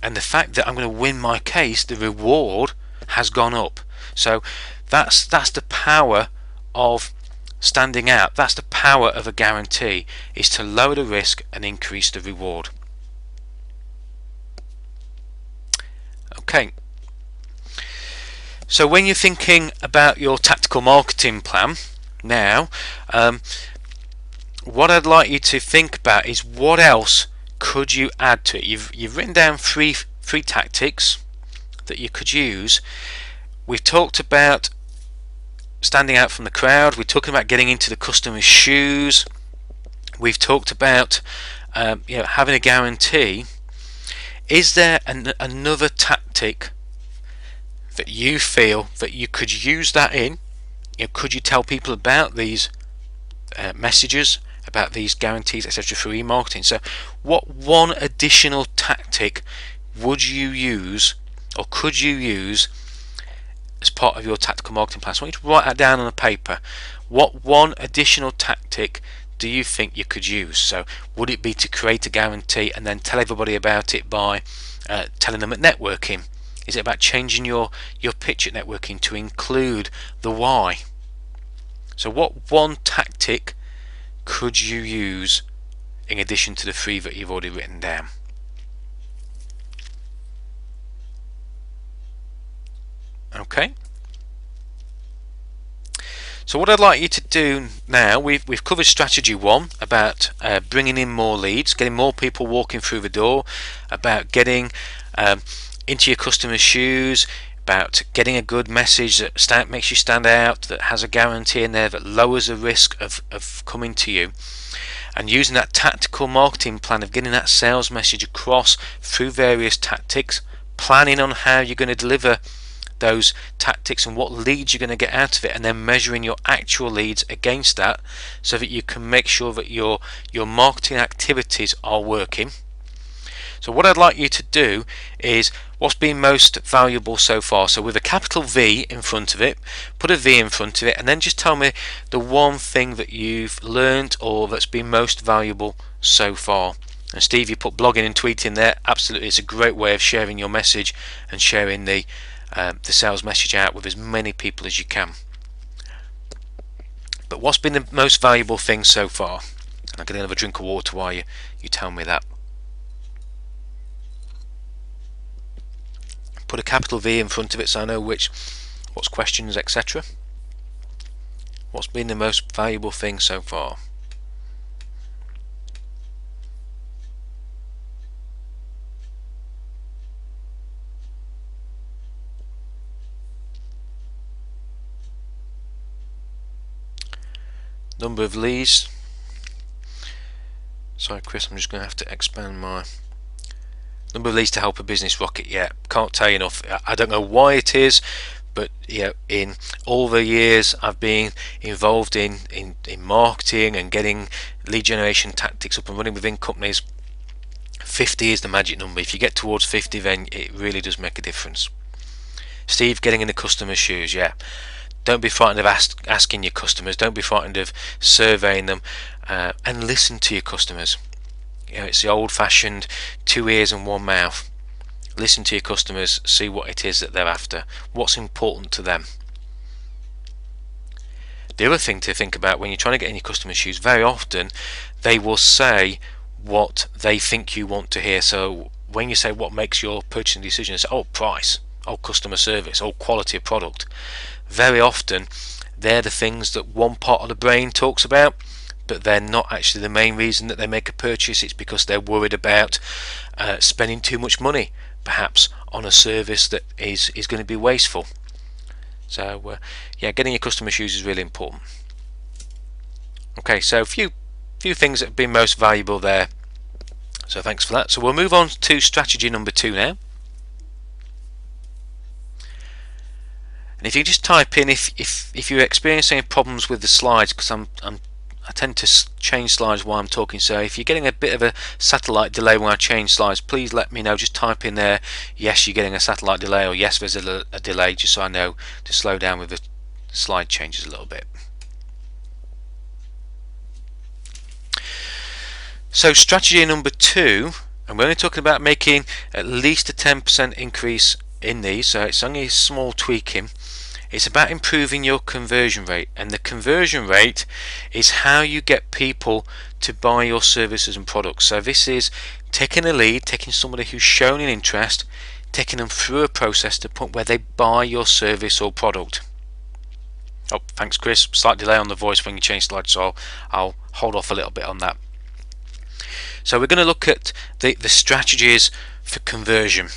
and the fact that I'm going to win my case, the reward has gone up. So that's the power of standing out. That's the power of a guarantee, is to lower the risk and increase the reward. Okay, so when you're thinking about your tactical marketing plan now, what I'd like you to think about is what else could you add to it. You've written down three tactics that you could use. We've talked about standing out from the crowd. We're talking about getting into the customer's shoes. We've talked about having a guarantee. Is there another tactic that you feel that you could use that in? Could you tell people about these messages, about these guarantees, etc., through e-marketing? So what one additional tactic would you use, or could you use, as part of your tactical marketing plan? So I want you to write that down on a paper. What one additional tactic do you think you could use? So would it be to create a guarantee and then tell everybody about it by telling them at networking? Is it about changing your pitch at networking to include the why? So what one tactic could you use in addition to the three that you've already written down? Okay. So what I'd like you to do now, we've covered strategy 1 about bringing in more leads, getting more people walking through the door, about getting into your customer's shoes, about getting a good message that makes you stand out, that has a guarantee in there, that lowers the risk of coming to you, and using that tactical marketing plan of getting that sales message across through various tactics, planning on how you're going to deliver those tactics and what leads you're going to get out of it, and then measuring your actual leads against that so that you can make sure that your marketing activities are working. So what I'd like you to do is what's been most valuable so far. So with a capital V in front of it, put a V in front of it, and then just tell me the one thing that you've learned or that's been most valuable so far. And Steve, you put blogging and tweeting there. Absolutely, it's a great way of sharing your message and sharing the sales message out with as many people as you can. But what's been the most valuable thing so far? And I'll get another drink of water while you tell me that. Put a capital V in front of it so I know what's questions, etc. What's been the most valuable thing so far? Number of leads. Sorry Chris, I'm just going to have to expand my number of leads to help a business rocket. Yeah, can't tell you enough. I don't know why it is, but yeah, in all the years I've been involved in marketing and getting lead generation tactics up and running within companies, 50 is the magic number. If you get towards 50, then it really does make a difference. Steve, getting in the customer's shoes. Yeah, don't be frightened of asking your customers. Don't be frightened of surveying them, and listen to your customers. It's the old-fashioned 2 ears and 1 mouth. Listen to your customers, see what it is that they're after, what's important to them. The other thing to think about when you're trying to get in your customer's shoes, very often they will say what they think you want to hear. So when you say what makes your purchasing decision, it's price, customer service, quality of product. Very often they're the things that one part of the brain talks about, but they're not actually the main reason that they make a purchase. It's because they're worried about spending too much money perhaps on a service that is going to be wasteful. So yeah, getting your customer shoes is really important. Okay, so a few things that have been most valuable there. So thanks for that. So we'll move on to strategy number 2 now. And if you just type in if you're experiencing problems with the slides, because I tend to change slides while I'm talking, so if you're getting a bit of a satellite delay when I change slides, please let me know. Just type in there, yes, you're getting a satellite delay, or yes, there's a delay, just so I know to slow down with the slide changes a little bit. So strategy number 2, and we're only talking about making at least a 10% increase in these, so it's only a small tweaking. It's about improving your conversion rate, and the conversion rate is how you get people to buy your services and products. So this is taking a lead, taking somebody who's shown an interest, taking them through a process to the point where they buy your service or product. Oh, thanks Chris, slight delay on the voice when you change slides, so I'll hold off a little bit on that. So we're going to look at the strategies for conversion.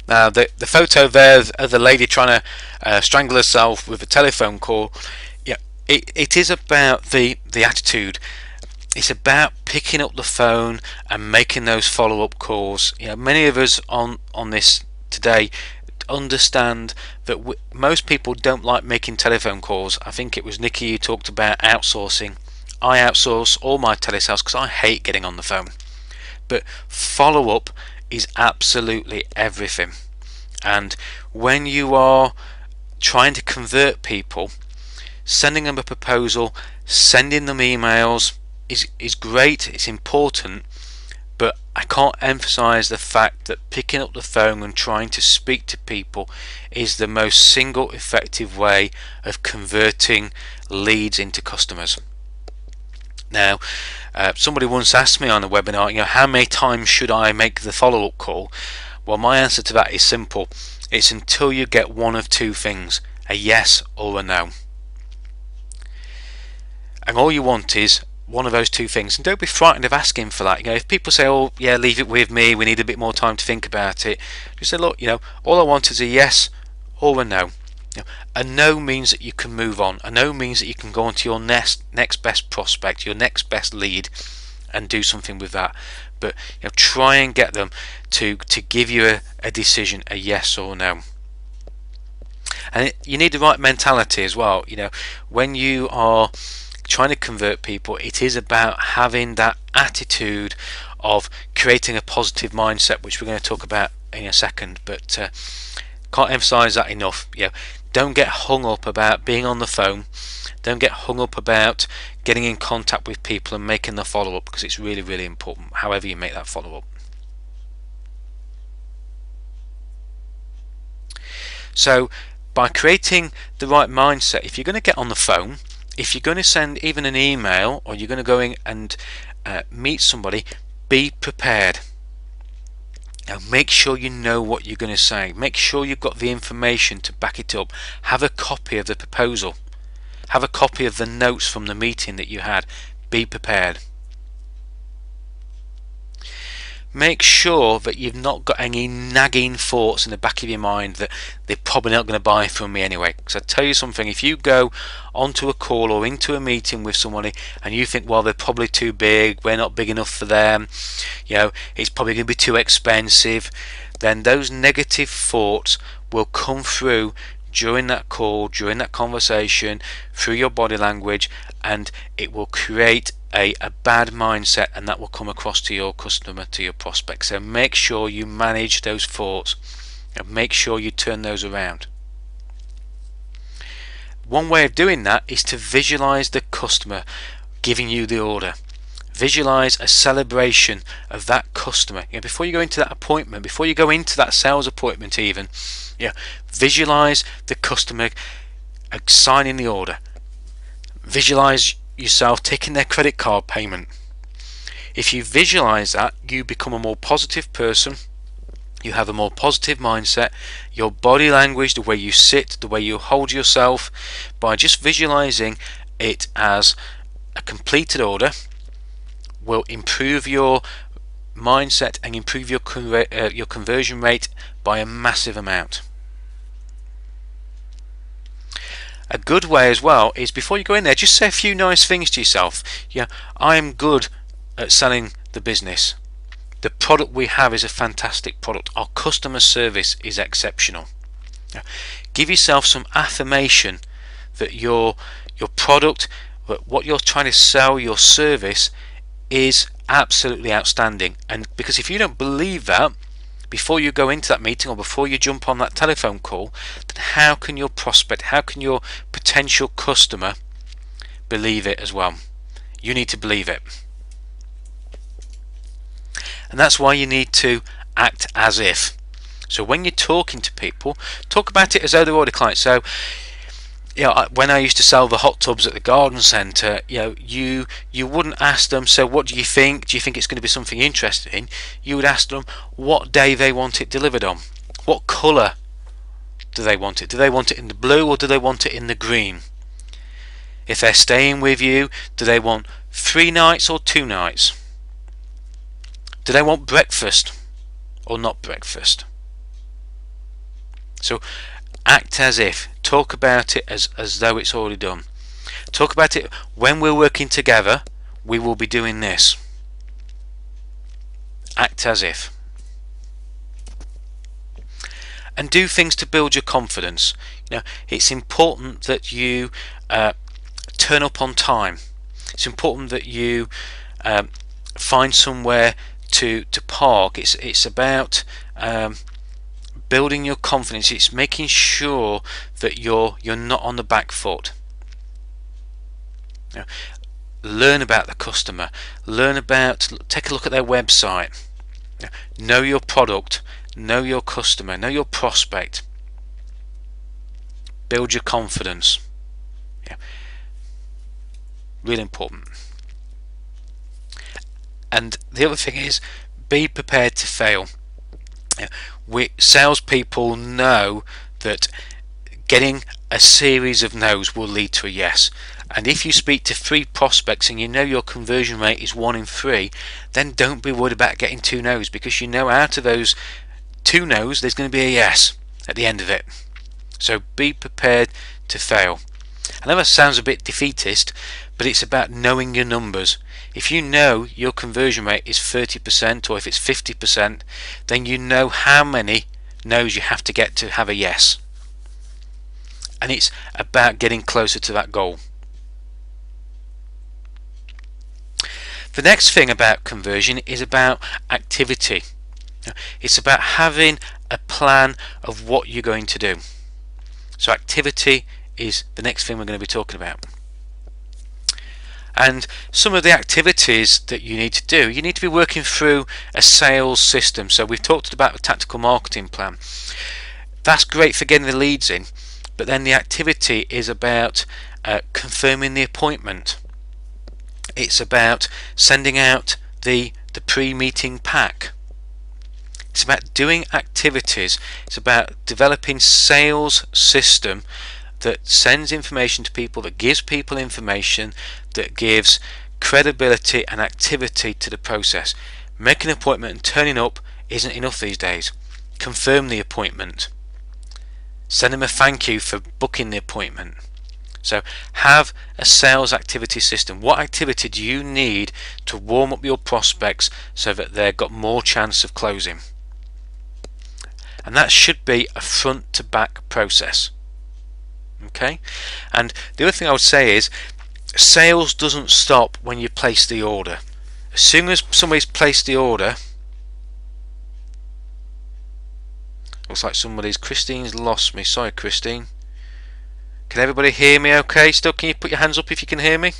Now the photo there of the lady trying to strangle herself with a telephone call, yeah, it is about the attitude. It's about picking up the phone and making those follow-up calls. You know, many of us on this today understand that most people don't like making telephone calls. I think it was Nikki who talked about outsourcing. I outsource all my telesales because I hate getting on the phone. But follow-up is absolutely everything, and when you are trying to convert people, sending them a proposal, sending them emails is great, it's important, but I can't emphasize the fact that picking up the phone and trying to speak to people is the most single effective way of converting leads into customers. Now, somebody once asked me on a webinar, how many times should I make the follow-up call? Well, my answer to that is simple. It's until you get one of two things, a yes or a no. And all you want is one of those two things. And don't be frightened of asking for that. If people say, oh yeah, leave it with me, we need a bit more time to think about it, just say, look, all I want is a yes or a no. A no means that you can move on. A no means that you can go on to your next best prospect, your next best lead, and do something with that. But try and get them to give you a decision, a yes or no. And you need the right mentality as well. When you are trying to convert people, it is about having that attitude of creating a positive mindset, which we're going to talk about in a second. But can't emphasize that enough. Don't get hung up about being on the phone. Don't get hung up about getting in contact with people and making the follow-up, because it's really, really important, however you make that follow-up. So by creating the right mindset, if you're going to get on the phone, if you're going to send even an email, or you're going to go in and meet somebody, be prepared. Now make sure you know what you're going to say. Make sure you've got the information to back it up. Have a copy of the proposal. Have a copy of the notes from the meeting that you had. Be prepared. Make sure that you've not got any nagging thoughts in the back of your mind that they're probably not going to buy from me anyway. Because I tell you something, if you go onto a call or into a meeting with somebody and you think, well, they're probably too big, we're not big enough for them, it's probably going to be too expensive, then those negative thoughts will come through during that call, during that conversation, through your body language, and it will create a bad mindset, and that will come across to your customer, to your prospect. So make sure you manage those thoughts and make sure you turn those around. One way of doing that is to visualize the customer giving you the order. Visualize a celebration of that customer. Before you go into that appointment, before you go into that sales appointment even, visualize the customer signing the order. Visualize yourself taking their credit card payment. If you visualize that, you become a more positive person. You have a more positive mindset. Your body language, the way you sit, the way you hold yourself, by just visualizing it as a completed order, will improve your mindset and improve your conversion rate by a massive amount. A good way as well is, before you go in there, just say a few nice things to yourself. Yeah, I'm good at selling the business. The product we have is a fantastic product. Our customer service is exceptional. Yeah. Give yourself some affirmation that your product, what you're trying to sell, your service, is absolutely outstanding. And because if you don't believe that before you go into that meeting or before you jump on that telephone call, then how can your prospect, how can your potential customer believe it as well? You need to believe it. And that's why you need to act as if. So when you're talking to people, talk about it as though they're already clients. So, you know, when I used to sell the hot tubs at the garden centre, you wouldn't ask them, so what do you think? Do you think it's going to be something interesting? You would ask them what day they want it delivered on. What colour do they want it? Do they want it in the blue or do they want it in the green? If they're staying with you, do they want 3 nights or 2 nights? Do they want breakfast or not breakfast? So act as if. Talk about it as though it's already done. Talk about it when we're working together, we will be doing this. Act as if. And do things to build your confidence. You know, it's important that you turn up on time. It's important that you find somewhere to park. It's about building your confidence. It's making sure that you're not on the back foot. You know, learn about the customer. Take a look at their website. You know your product. Know your customer. Know your prospect. Build your confidence. Yeah. Really important. And the other thing is, be prepared to fail. Salespeople know that getting a series of no's will lead to a yes. And if you speak to 3 prospects and you know your conversion rate is 1 in 3, then don't be worried about getting 2 no's, because you know out of those 2 no's there's going to be a yes at the end of it. So be prepared to fail. I know that sounds a bit defeatist, but it's about knowing your numbers. If you know your conversion rate is 30%, or if it's 50%, then you know how many no's you have to get to have a yes. And it's about getting closer to that goal. The next thing about conversion is about activity. It's about having a plan of what you're going to do. So activity is the next thing we're going to be talking about. And some of the activities that you need to do, you need to be working through a sales system. So we've talked about a tactical marketing plan. That's great for getting the leads in, but then the activity is about confirming the appointment. It's about sending out the pre-meeting pack. It's about doing activities. It's about developing sales system that sends information to people, that gives people information, that gives credibility and activity to the process. Making an appointment and turning up isn't enough these days. Confirm the appointment. Send them a thank you for booking the appointment. So have a sales activity system. What activity do you need to warm up your prospects so that they've got more chance of closing? And that should be a front to back process. Okay, and the other thing I would say is, sales doesn't stop when you place the order. As soon as somebody's placed the order, looks like Christine's lost me. Sorry, Christine. Can everybody hear me okay still? Can you put your hands up if you can hear me?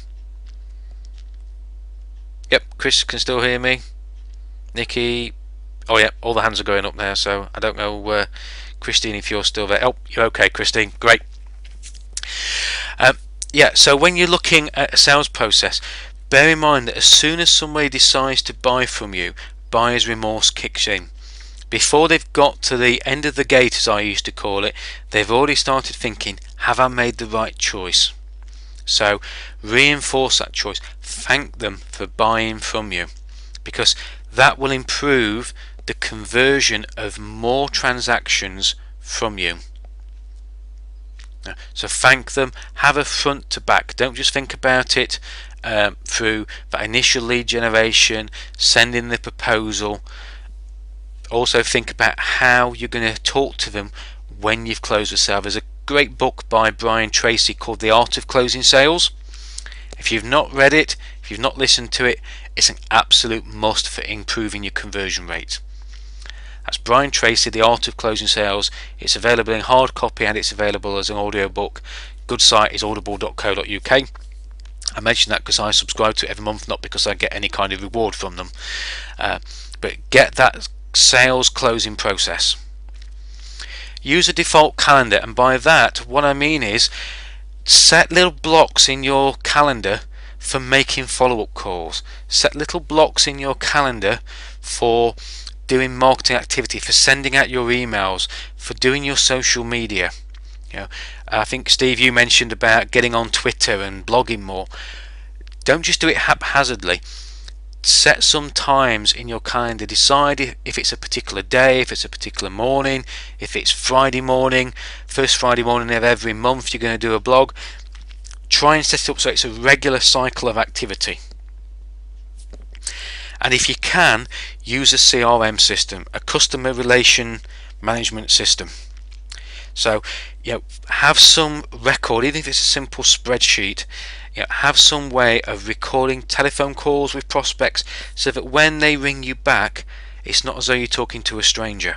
Yep, Chris can still hear me. Nikki, oh yeah, all the hands are going up there, so I don't know, Christine, if you're still there. Oh, you're okay, Christine, great. Yeah, so when you're looking at a sales process, bear in mind that as soon as somebody decides to buy from you, buyer's remorse kicks in. Before they've got to the end of the gate, as I used to call it, they've already started thinking, have I made the right choice? So reinforce that choice. Thank them for buying from you, because that will improve the conversion of more transactions from you. So thank them, have a front to back. Don't just think about it through that initial lead generation, sending the proposal. Also think about how you're going to talk to them when you've closed the sale. There's a great book by Brian Tracy called The Art of Closing Sales. If you've not read it, if you've not listened to it, it's an absolute must for improving your conversion rate. That's Brian Tracy, The Art of Closing Sales. It's available in hard copy and it's available as an audio book. Good site is audible.co.uk. I mention that because I subscribe to it every month, not because I get any kind of reward from them. But get that sales closing process. Use a default calendar, and by that what I mean is set little blocks in your calendar for making follow-up calls. Set little blocks in your calendar for doing marketing activity, for sending out your emails, for doing your social media. I think Steve, you mentioned about getting on Twitter and blogging more. Don't just do it haphazardly. Set some times in your calendar. Decide if it's a particular day, if it's a particular morning, if it's Friday morning, first Friday morning of every month you're going to do a blog. Try and set it up so it's a regular cycle of activity. And if you can, use a CRM system, a customer relation management system. So have some record, even if it's a simple spreadsheet. Have some way of recording telephone calls with prospects so that when they ring you back, it's not as though you're talking to a stranger.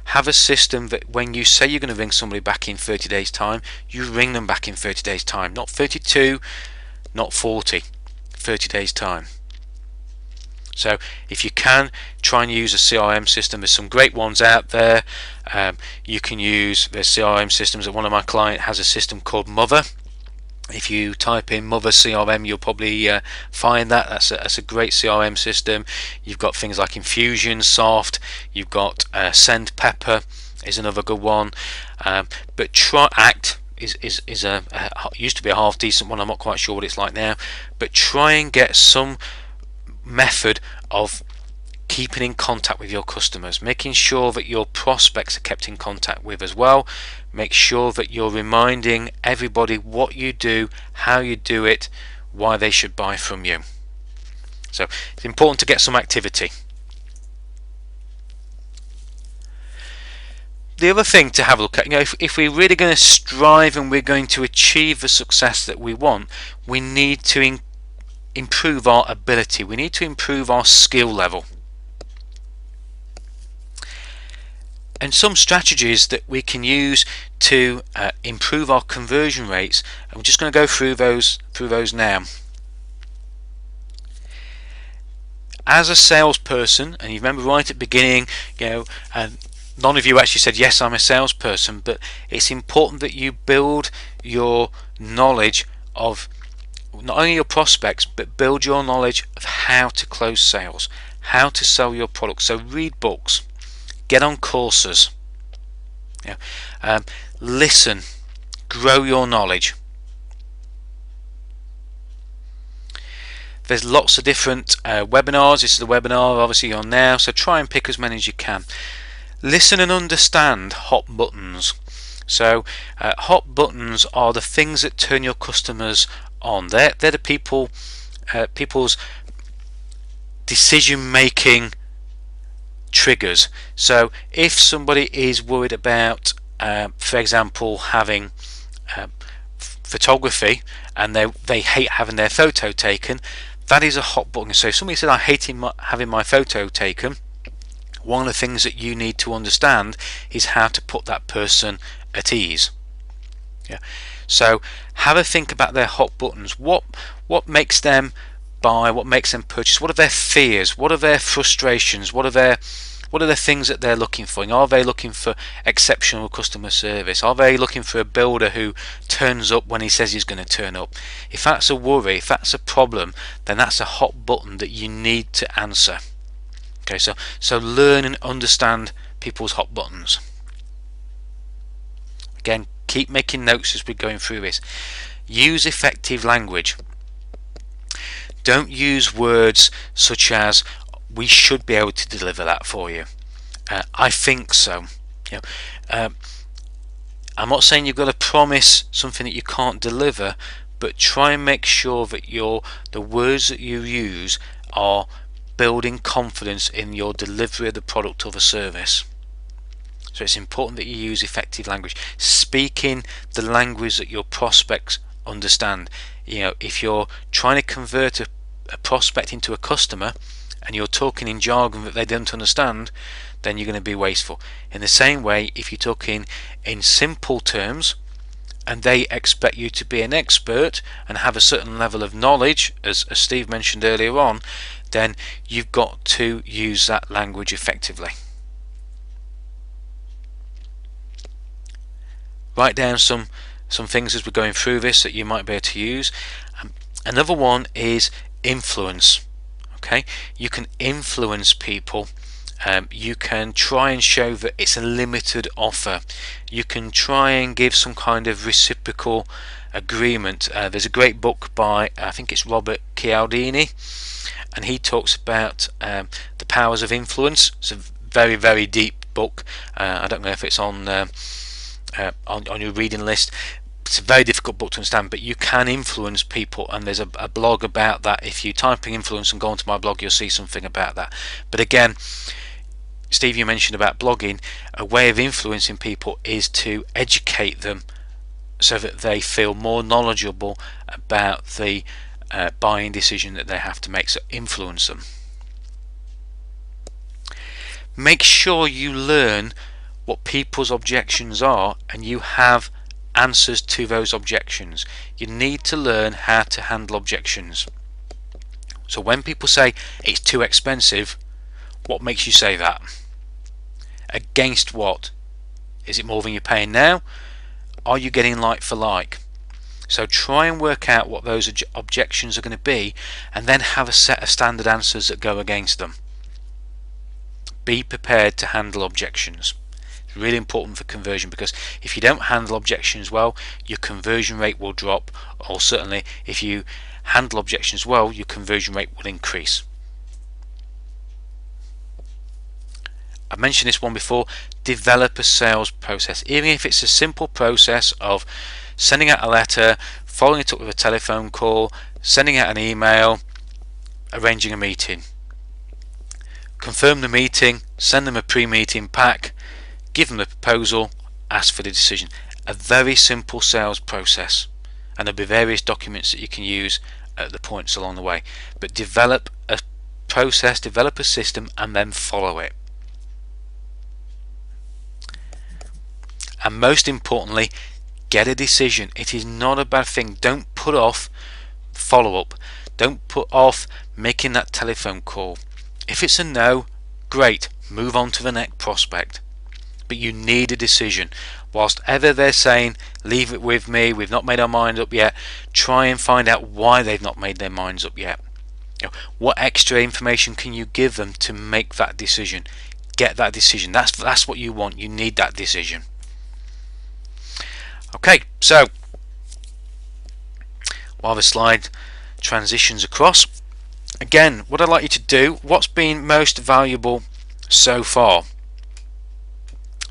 Have a system that when you say you're going to ring somebody back in 30 days time, you ring them back in 30 days time, not 32, not 40, 30 days time. So if you can, try and use a CRM system. There's some great ones out there. You can use the CRM systems. One of my clients has a system called Mother. If you type in Mother CRM, you'll probably find that. That's a great CRM system. You've got things like Infusionsoft. You've got SendPepper is another good one. But try Act is used to be a half decent one. I'm not quite sure what it's like now. But try and get some method of keeping in contact with your customers, making sure that your prospects are kept in contact with as well. Make sure that you're reminding everybody what you do, how you do it, why they should buy from you. So it's important to get some activity. The other thing to have a look at, if we're really going to strive and we're going to achieve the success that we want, we need to improve our ability. We need to improve our skill level. And some strategies that we can use to improve our conversion rates, and we're just going to go through those now. As a salesperson, and you remember right at the beginning, none of you actually said yes, I'm a salesperson, but it's important that you build your knowledge of not only your prospects, but build your knowledge of how to close sales, how to sell your products. So read books, get on courses, listen, grow your knowledge. There's lots of different webinars. This is the webinar obviously you're on now, so try and pick as many as you can. Listen and understand hot buttons. So hot buttons are the things that turn your customers on. They're the people's decision making triggers. So if somebody is worried about for example having photography and they hate having their photo taken, that is a hot button. So if somebody said I hate having my photo taken, one of the things that you need to understand is how to put that person at ease. So have a think about their hot buttons. What makes them buy? What makes them purchase? What are their fears? What are their frustrations? What are the things that they're looking for? Are they looking for exceptional customer service? Are they looking for a builder who turns up when he says he's going to turn up? If that's a worry, if that's a problem, then that's a hot button that you need to answer. Okay, so learn and understand people's hot buttons. Again, keep making notes as we're going through this. Use effective language. Don't use words such as we should be able to deliver that for you. I think so. You know, I'm not saying you've got to promise something that you can't deliver, but try and make sure that the words that you use are building confidence in your delivery of the product or the service. So it's important that you use effective language, speaking the language that your prospects understand. If you're trying to convert a prospect into a customer and you're talking in jargon that they don't understand, then you're going to be wasteful. In the same way, if you're talking in simple terms and they expect you to be an expert and have a certain level of knowledge, as Steve mentioned earlier on, then you've got to use that language effectively. Write down some things as we're going through this that you might be able to use. Another one is influence. Okay, you can influence people. You can try and show that it's a limited offer. You can try and give some kind of reciprocal agreement. There's a great book by, I think it's Robert Cialdini, and he talks about the powers of influence. It's a very, very deep book. I don't know if it's on your reading list. It's a very difficult book to understand, but you can influence people, and there's a blog about that. If you type in influence and go onto my blog, you'll see something about that. But again, Steve, you mentioned about blogging. A way of influencing people is to educate them so that they feel more knowledgeable about the buying decision that they have to make. So influence them. Make sure you learn what people's objections are and you have answers to those objections. You need to learn how to handle objections. So when people say it's too expensive, what makes you say that? Against what? Is it more than you're paying now? Are you getting like for like? So try and work out what those objections are going to be, and then have a set of standard answers that go against them. Be prepared to handle objections. It's really important for conversion, because if you don't handle objections well, your conversion rate will drop, or certainly if you handle objections well, your conversion rate will increase. I've mentioned this one before. Develop a sales process. Even if it's a simple process of sending out a letter, following it up with a telephone call, sending out an email, arranging a meeting. Confirm the meeting, send them a pre-meeting pack, give them a proposal, ask for the decision. A very simple sales process, and there'll be various documents that you can use at the points along the way. But develop a process, develop a system, and then follow it. And most importantly, get a decision. It is not a bad thing. Don't put off follow-up. Don't put off making that telephone call. If it's a no, great, move on to the next prospect. But you need a decision. Whilst ever they're saying, leave it with me, we've not made our mind up yet, try and find out why they've not made their minds up yet. What extra information can you give them to make that decision? Get that decision. That's what you want. You need that decision. Okay, so while the slide transitions across, again, what I'd like you to do, what's been most valuable so far?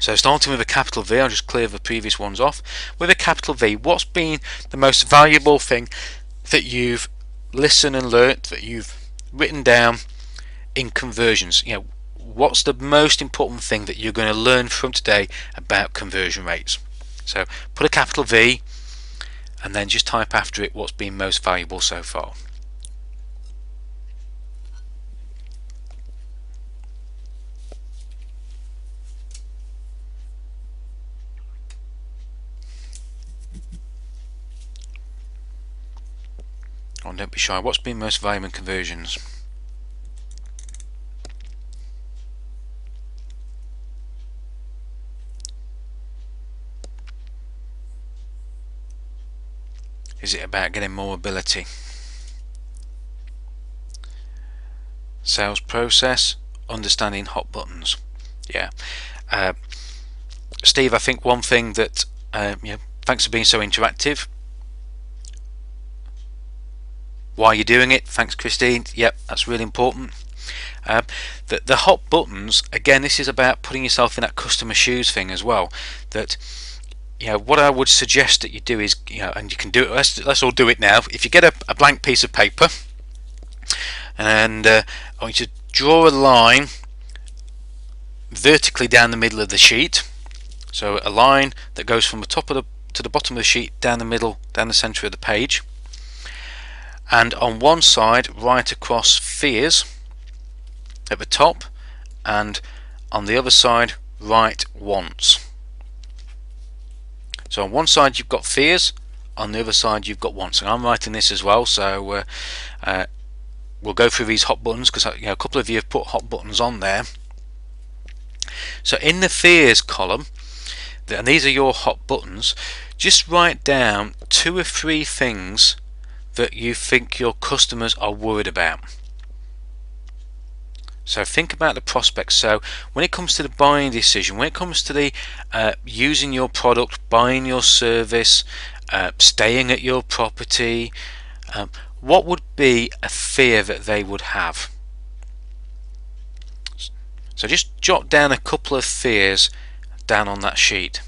So starting with a capital V, I'll just clear the previous ones off. With a capital V, what's been the most valuable thing that you've listened and learnt, that you've written down in conversions? What's the most important thing that you're going to learn from today about conversion rates? So put a capital V and then just type after it what's been most valuable so far. Oh, don't be shy. What's been most valuable in conversions? Is it about getting more ability? Sales process, understanding hot buttons. Yeah. Steve, I think one thing that, thanks for being so interactive. Why are you doing it? Thanks, Christine. Yep, that's really important. Um, the hot buttons, again, this is about putting yourself in that customer shoes thing as well. That, what I would suggest that you do is, and you can do it. Let's all do it now. If you get a blank piece of paper, and I want you to draw a line vertically down the middle of the sheet. So a line that goes from the top of to the bottom of the sheet, down the middle, down the center of the page, and on one side write across fears at the top, and on the other side write wants. So on one side you've got fears, on the other side you've got wants, and I'm writing this as well, so we'll go through these hot buttons because a couple of you have put hot buttons on there. So in the fears column, and these are your hot buttons, just write down 2 or 3 things that you think your customers are worried about. So think about the prospects. So when it comes to the buying decision, when it comes to the using your product, buying your service, staying at your property, what would be a fear that they would have? So just jot down a couple of fears down on that sheet.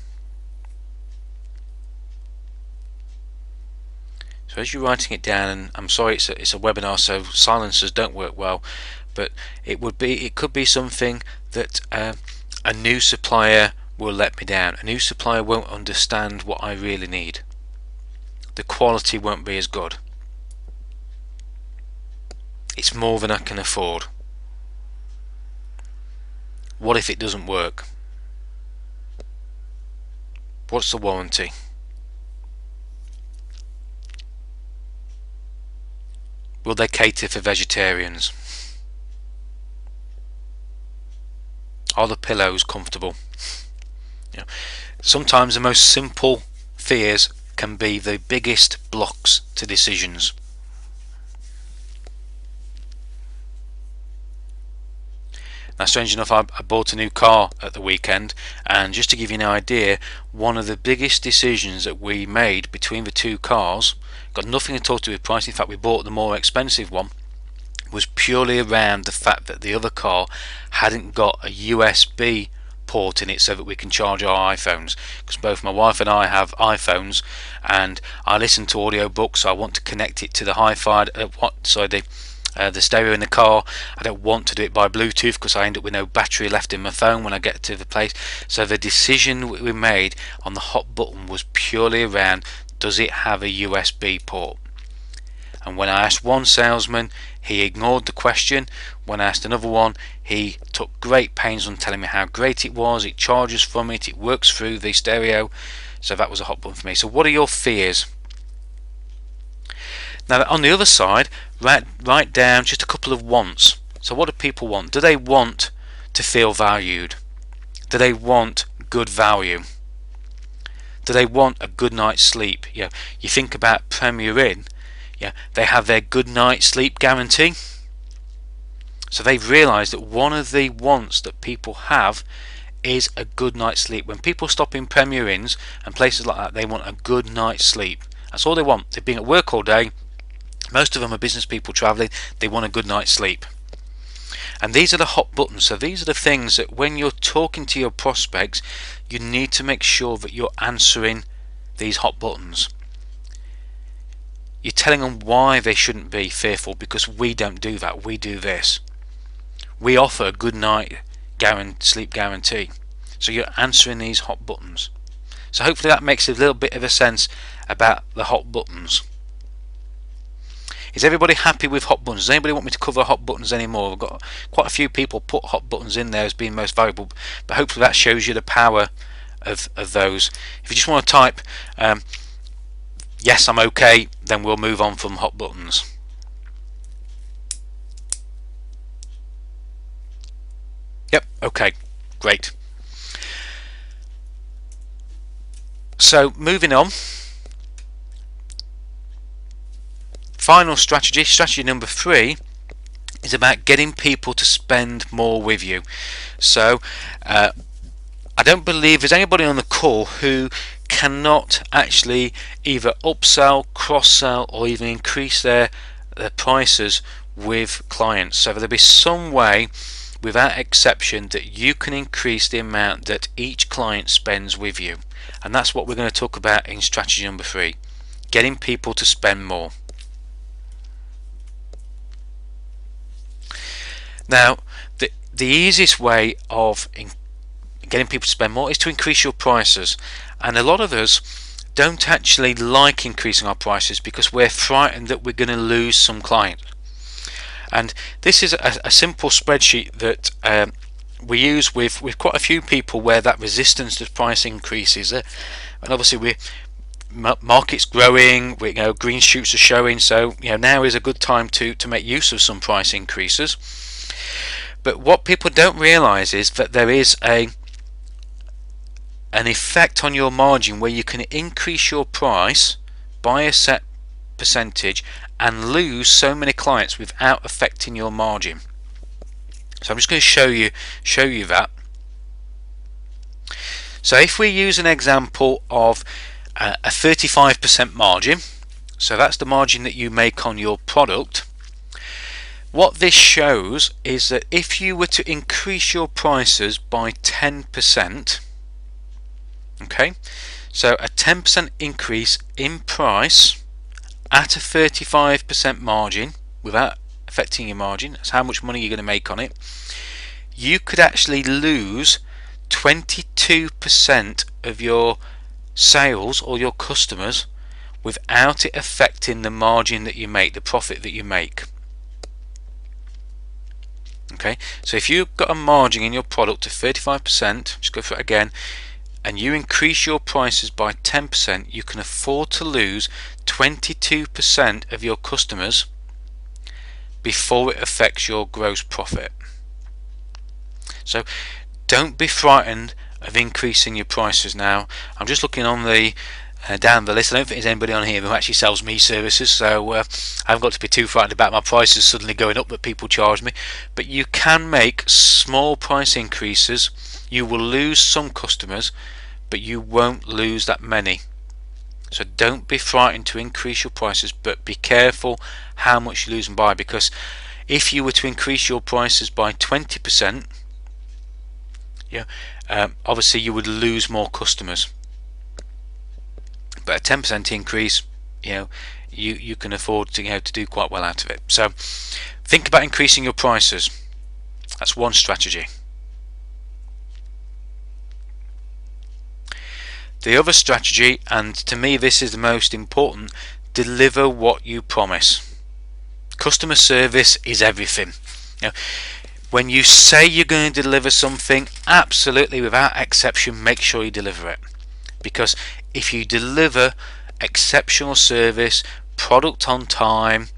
So as you're writing it down, and I'm sorry it's a webinar, so silencers don't work well, but it could be something that a new supplier will let me down. A new supplier won't understand what I really need. The quality won't be as good. It's more than I can afford. What if it doesn't work? What's the warranty? Will they cater for vegetarians? Are the pillows comfortable? Sometimes the most simple fears can be the biggest blocks to decisions. Now, strange enough, I bought a new car at the weekend, and just to give you an idea, one of the biggest decisions that we made between the 2 cars, got nothing at all to do with price, in fact we bought the more expensive one, was purely around the fact that the other car hadn't got a USB port in it so that we can charge our iPhones, because both my wife and I have iPhones, and I listen to audiobooks, so I want to connect it to the hi-fi, the stereo in the car. I don't want to do it by Bluetooth because I end up with no battery left in my phone when I get to the place. So the decision we made on the hot button was purely around, does it have a USB port? And when I asked one salesman, he ignored the question. When I asked another one, he took great pains on telling me how great it was, it charges from it, it works through the stereo. So that was a hot button for me. So what are your fears? Now on the other side, write down just a couple of wants. So what do people want? Do they want to feel valued? Do they want good value? Do they want a good night's sleep? You think about Premier Inn, they have their good night's sleep guarantee. So they've realised that one of the wants that people have is a good night's sleep. When people stop in Premier Inns and places like that, they want a good night's sleep. That's all they want. They've been at work all day. Most of them are business people travelling. They want a good night's sleep. And these are the hot buttons. So these are the things that when you're talking to your prospects, you need to make sure that you're answering these hot buttons. You're telling them why they shouldn't be fearful, because we don't do that. We do this. We offer a good night sleep guarantee. So you're answering these hot buttons. So hopefully that makes a little bit of a sense about the hot buttons. Is everybody happy with hot buttons? Does anybody want me to cover hot buttons anymore? I've got quite a few people put hot buttons in there as being most valuable, but hopefully that shows you the power of those. If you just want to type yes, I'm okay, then we'll move on from hot buttons. Yep, okay, great. So moving on, final strategy number 3 is about getting people to spend more with you. So I don't believe there's anybody on the call who cannot actually either upsell, cross-sell, or even increase their prices with clients. So there'll be some way, without exception, that you can increase the amount that each client spends with you. And that's what we're going to talk about in strategy number 3, getting people to spend more. Now, the easiest way of getting people to spend more is to increase your prices, and a lot of us don't actually like increasing our prices because we're frightened that we're going to lose some clients. And this is a simple spreadsheet that we use with quite a few people, where that resistance to price increases, and obviously market's growing, green shoots are showing, so now is a good time to make use of some price increases. But what people don't realize is that there is an effect on your margin where you can increase your price by a set percentage and lose so many clients without affecting your margin. So I'm just going to show you that. So if we use an example of a 35% margin, so that's the margin that you make on your product. What this shows is that if you were to increase your prices by 10%, okay, so a 10% increase in price at a 35% margin without affecting your margin, that's how much money you're going to make on it, you could actually lose 22% of your sales or your customers without it affecting the margin that you make, the profit that you make. Okay, so if you've got a margin in your product of 35%, just go for it again, and you increase your prices by 10%, you can afford to lose 22% of your customers before it affects your gross profit. So don't be frightened of increasing your prices. Now, I'm just looking on the down the list. I don't think there's anybody on here who actually sells me services, so I haven't got to be too frightened about my prices suddenly going up that people charge me. But you can make small price increases. You will lose some customers, but you won't lose that many. So don't be frightened to increase your prices, but be careful how much you lose and buy, because if you were to increase your prices by 20%, obviously you would lose more customers. But a 10% increase, you can afford to do quite well out of it. So think about increasing your prices. That's one strategy. The other strategy, and to me this is the most important, deliver what you promise. Customer service is everything. When you say you're going to deliver something, absolutely without exception make sure you deliver it. Because if you deliver exceptional service, product on time,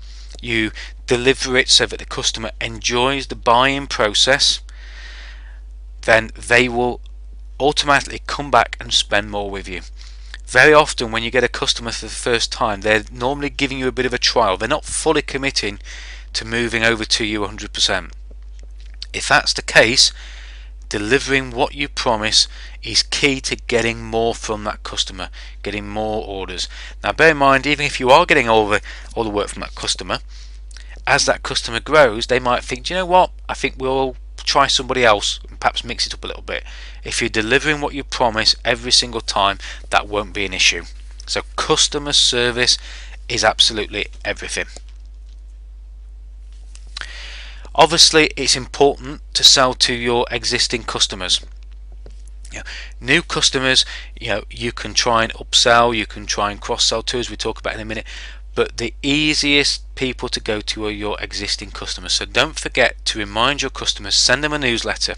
you deliver it so that the customer enjoys the buying process, then they will automatically come back and spend more with you. Very often when you get a customer for the first time, they're normally giving you a bit of a trial. They're not fully committing to moving over to you 100%. If that's the case, delivering what you promise is key to getting more from that customer, getting more orders. Now bear in mind, even if you are getting all the work from that customer, as that customer grows, they might think, do you know what, I think we'll try somebody else and perhaps mix it up a little bit. If you're delivering what you promise every single time, that won't be an issue. So customer service is absolutely everything. Obviously it's important to sell to your existing customers. New customers, you can try and upsell, you can try and cross-sell to, as we talk about in a minute, but the easiest people to go to are your existing customers. So don't forget to remind your customers, send them a newsletter,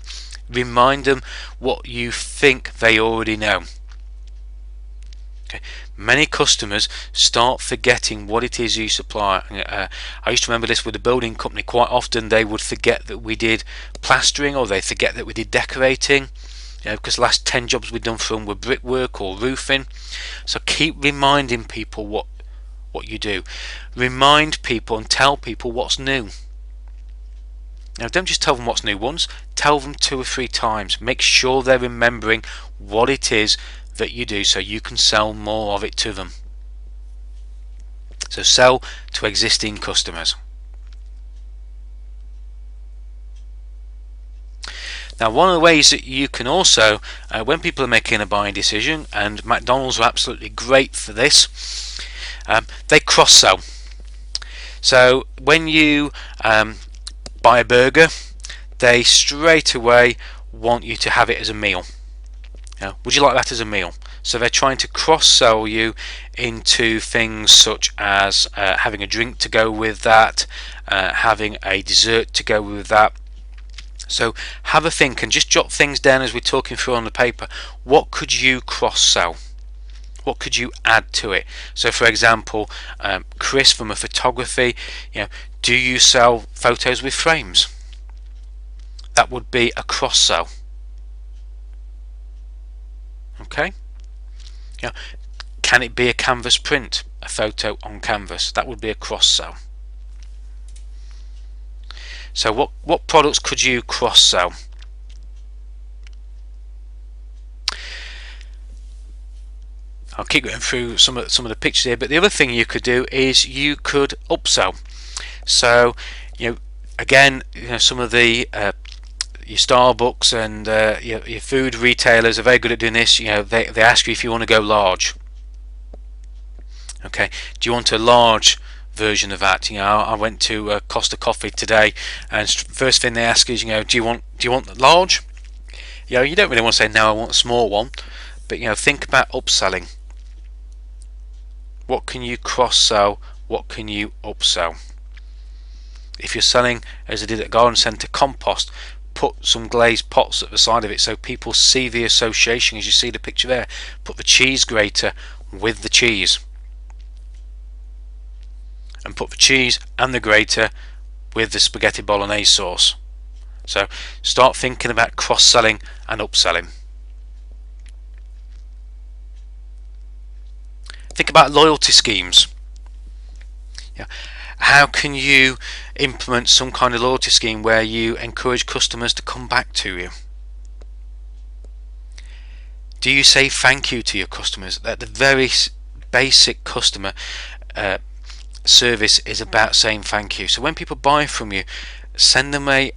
remind them what you think they already know. Okay. Many customers start forgetting what it is you supply. I used to remember this with the building company. Quite often they would forget that we did plastering, or they forget that we did decorating, because the last 10 jobs we've done for them were brickwork or roofing. So keep reminding people what you do. Remind people and tell people what's new. Now don't just tell them what's new once, tell them 2 or 3 times. Make sure they're remembering what it is that you do, so you can sell more of it to them. So sell to existing customers. Now, one of the ways that you can also, when people are making a buying decision, and McDonald's are absolutely great for this, they cross-sell. So when you buy a burger, they straight away want you to have it as a meal. Would you like that as a meal? So they're trying to cross-sell you into things such as having a drink to go with that, having a dessert to go with that. So have a think and just jot things down as we're talking through on the paper. What could you cross-sell? What could you add to it? So for example, Chris from a photography, do you sell photos with frames? That would be a cross-sell. Okay. Can it be a canvas print, a photo on canvas? That would be a cross-sell. So what products could you cross-sell? I'll keep going through some of the pictures here, but the other thing you could do is you could upsell. So again, some of the your Starbucks and your food retailers are very good at doing this. They ask you if you want to go large. Okay, do you want a large version of that? I went to Costa Coffee today, and first thing they ask is, do you want large? You don't really want to say no, I want a small one, but think about upselling. What can you cross-sell? What can you upsell? If you're selling, as I did at Garden Centre, compost, put some glazed pots at the side of it so people see the association. As you see the picture there, put the cheese grater with the cheese, and put the cheese and the grater with the spaghetti bolognese sauce. So start thinking about cross-selling and upselling. Think about loyalty schemes. How can you implement some kind of loyalty scheme where you encourage customers to come back to you? Do you say thank you to your customers? That the very basic customer service is about saying thank you. So when people buy from you, send them an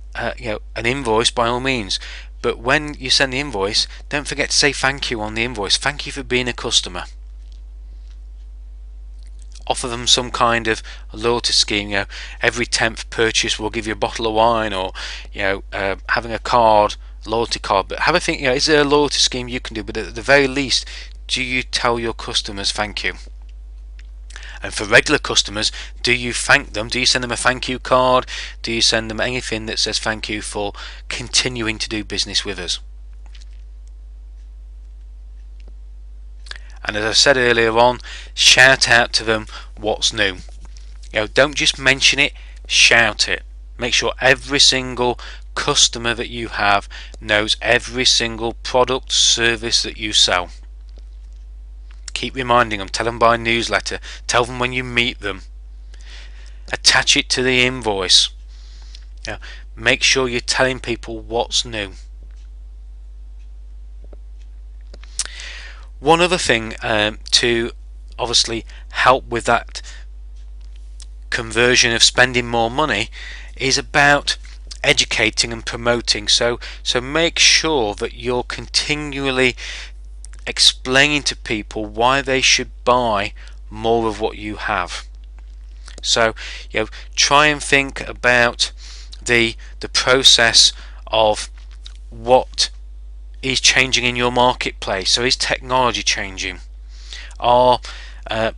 invoice by all means. But when you send the invoice, don't forget to say thank you on the invoice. Thank you for being a customer. Offer them some kind of loyalty scheme. Every 10th purchase we'll give you a bottle of wine, or having a card, loyalty card. But have a think. Is there a loyalty scheme you can do? But at the very least, do you tell your customers thank you? And for regular customers, do you thank them? Do you send them a thank you card? Do you send them anything that says thank you for continuing to do business with us? And as I said earlier on, shout out to them what's new. Don't just mention it, shout it. Make sure every single customer that you have knows every single product, service that you sell. Keep reminding them, tell them by newsletter, tell them when you meet them. Attach it to the invoice. Make sure you're telling people what's new. One other thing to obviously help with that conversion of spending more money is about educating and promoting. So make sure that you're continually explaining to people why they should buy more of what you have. So try and think about the process of what is changing in your marketplace. So is technology changing? I'm trying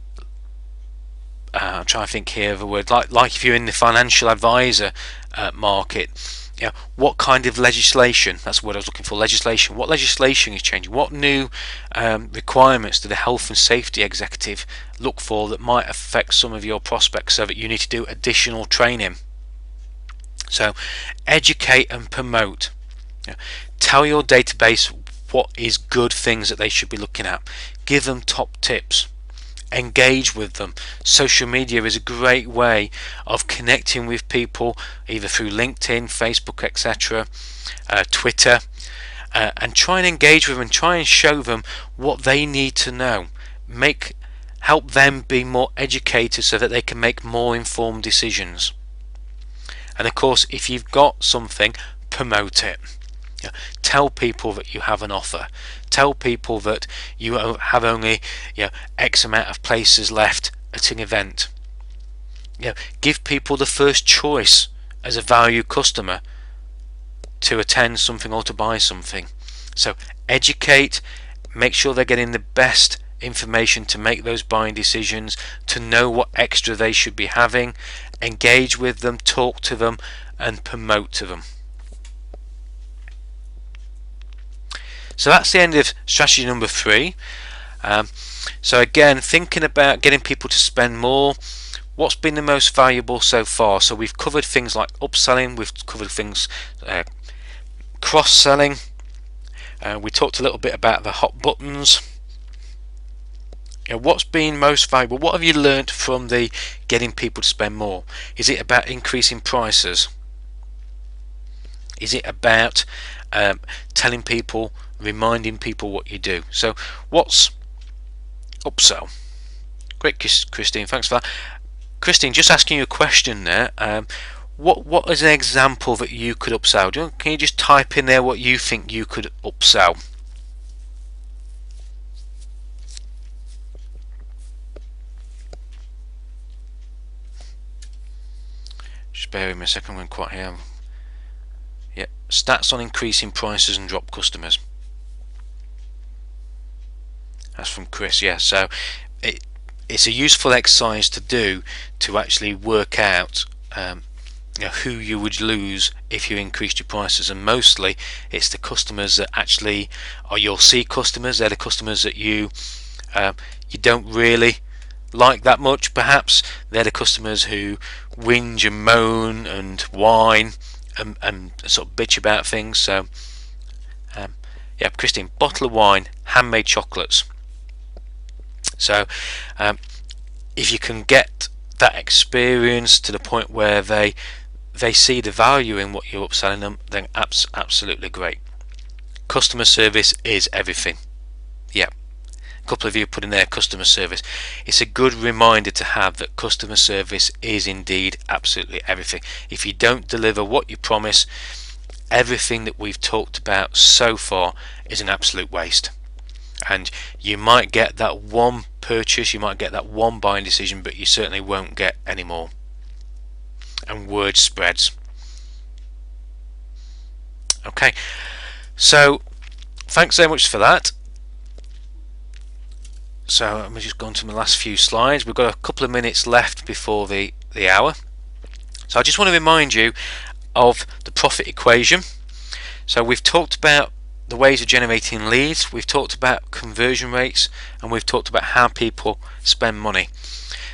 to think here of a word, like if you're in the financial advisor market, what kind of legislation, that's what I was looking for, legislation. What legislation is changing? What new requirements do the health and safety executive look for that might affect some of your prospects, so that you need to do additional training? So educate and promote. Tell your database what is good things that they should be looking at. Give them top tips. Engage with them. Social media is a great way of connecting with people, either through LinkedIn, Facebook, etc., Twitter, and try and engage with them and try and show them what they need to know. Help them be more educated so that they can make more informed decisions. And of course, if you've got something, promote it. Tell people that you have an offer. Tell people that you have only X amount of places left at an event. Give people the first choice as a value customer to attend something or to buy something. So educate, make sure they're getting the best information to make those buying decisions, to know what extra they should be having, engage with them, talk to them, and promote to them. So that's the end of strategy number 3. So again, thinking about getting people to spend more, what's been the most valuable so far? So we've covered things like upselling, we've covered things cross-selling, we talked a little bit about the hot buttons. What's been most valuable? What have you learnt from the getting people to spend more? Is it about increasing prices? Is it about telling people, reminding people what you do? So what's upsell? Great, Christine, thanks for that. Christine, just asking you a question there. What is an example that you could upsell? Can you just type in there what you think you could upsell? Just bear with me a second, I'm quite here. Yeah, stats on increasing prices and drop customers. That's from Chris. Yeah, so it's a useful exercise to do to actually work out who you would lose if you increased your prices, and mostly it's the customers that actually are your C customers. They're the customers that you don't really like that much. Perhaps they're the customers who whinge and moan and whine and sort of bitch about things. So yeah, Christine, bottle of wine, handmade chocolates. So if you can get that experience to the point where they see the value in what you're upselling them, then absolutely great. Customer service is everything. Yeah, a couple of you put in there customer service. It's a good reminder to have that customer service is indeed absolutely everything. If you don't deliver what you promise, everything that we've talked about so far is an absolute waste. And you might get that one purchase, you might get that one buying decision, but you certainly won't get any more. And word spreads. Okay, so thanks so much for that. So I'm just going to my last few slides. We've got a couple of minutes left before the hour. So I just want to remind you of the profit equation. So we've talked about the ways of generating leads, we've talked about conversion rates, and we've talked about how people spend money.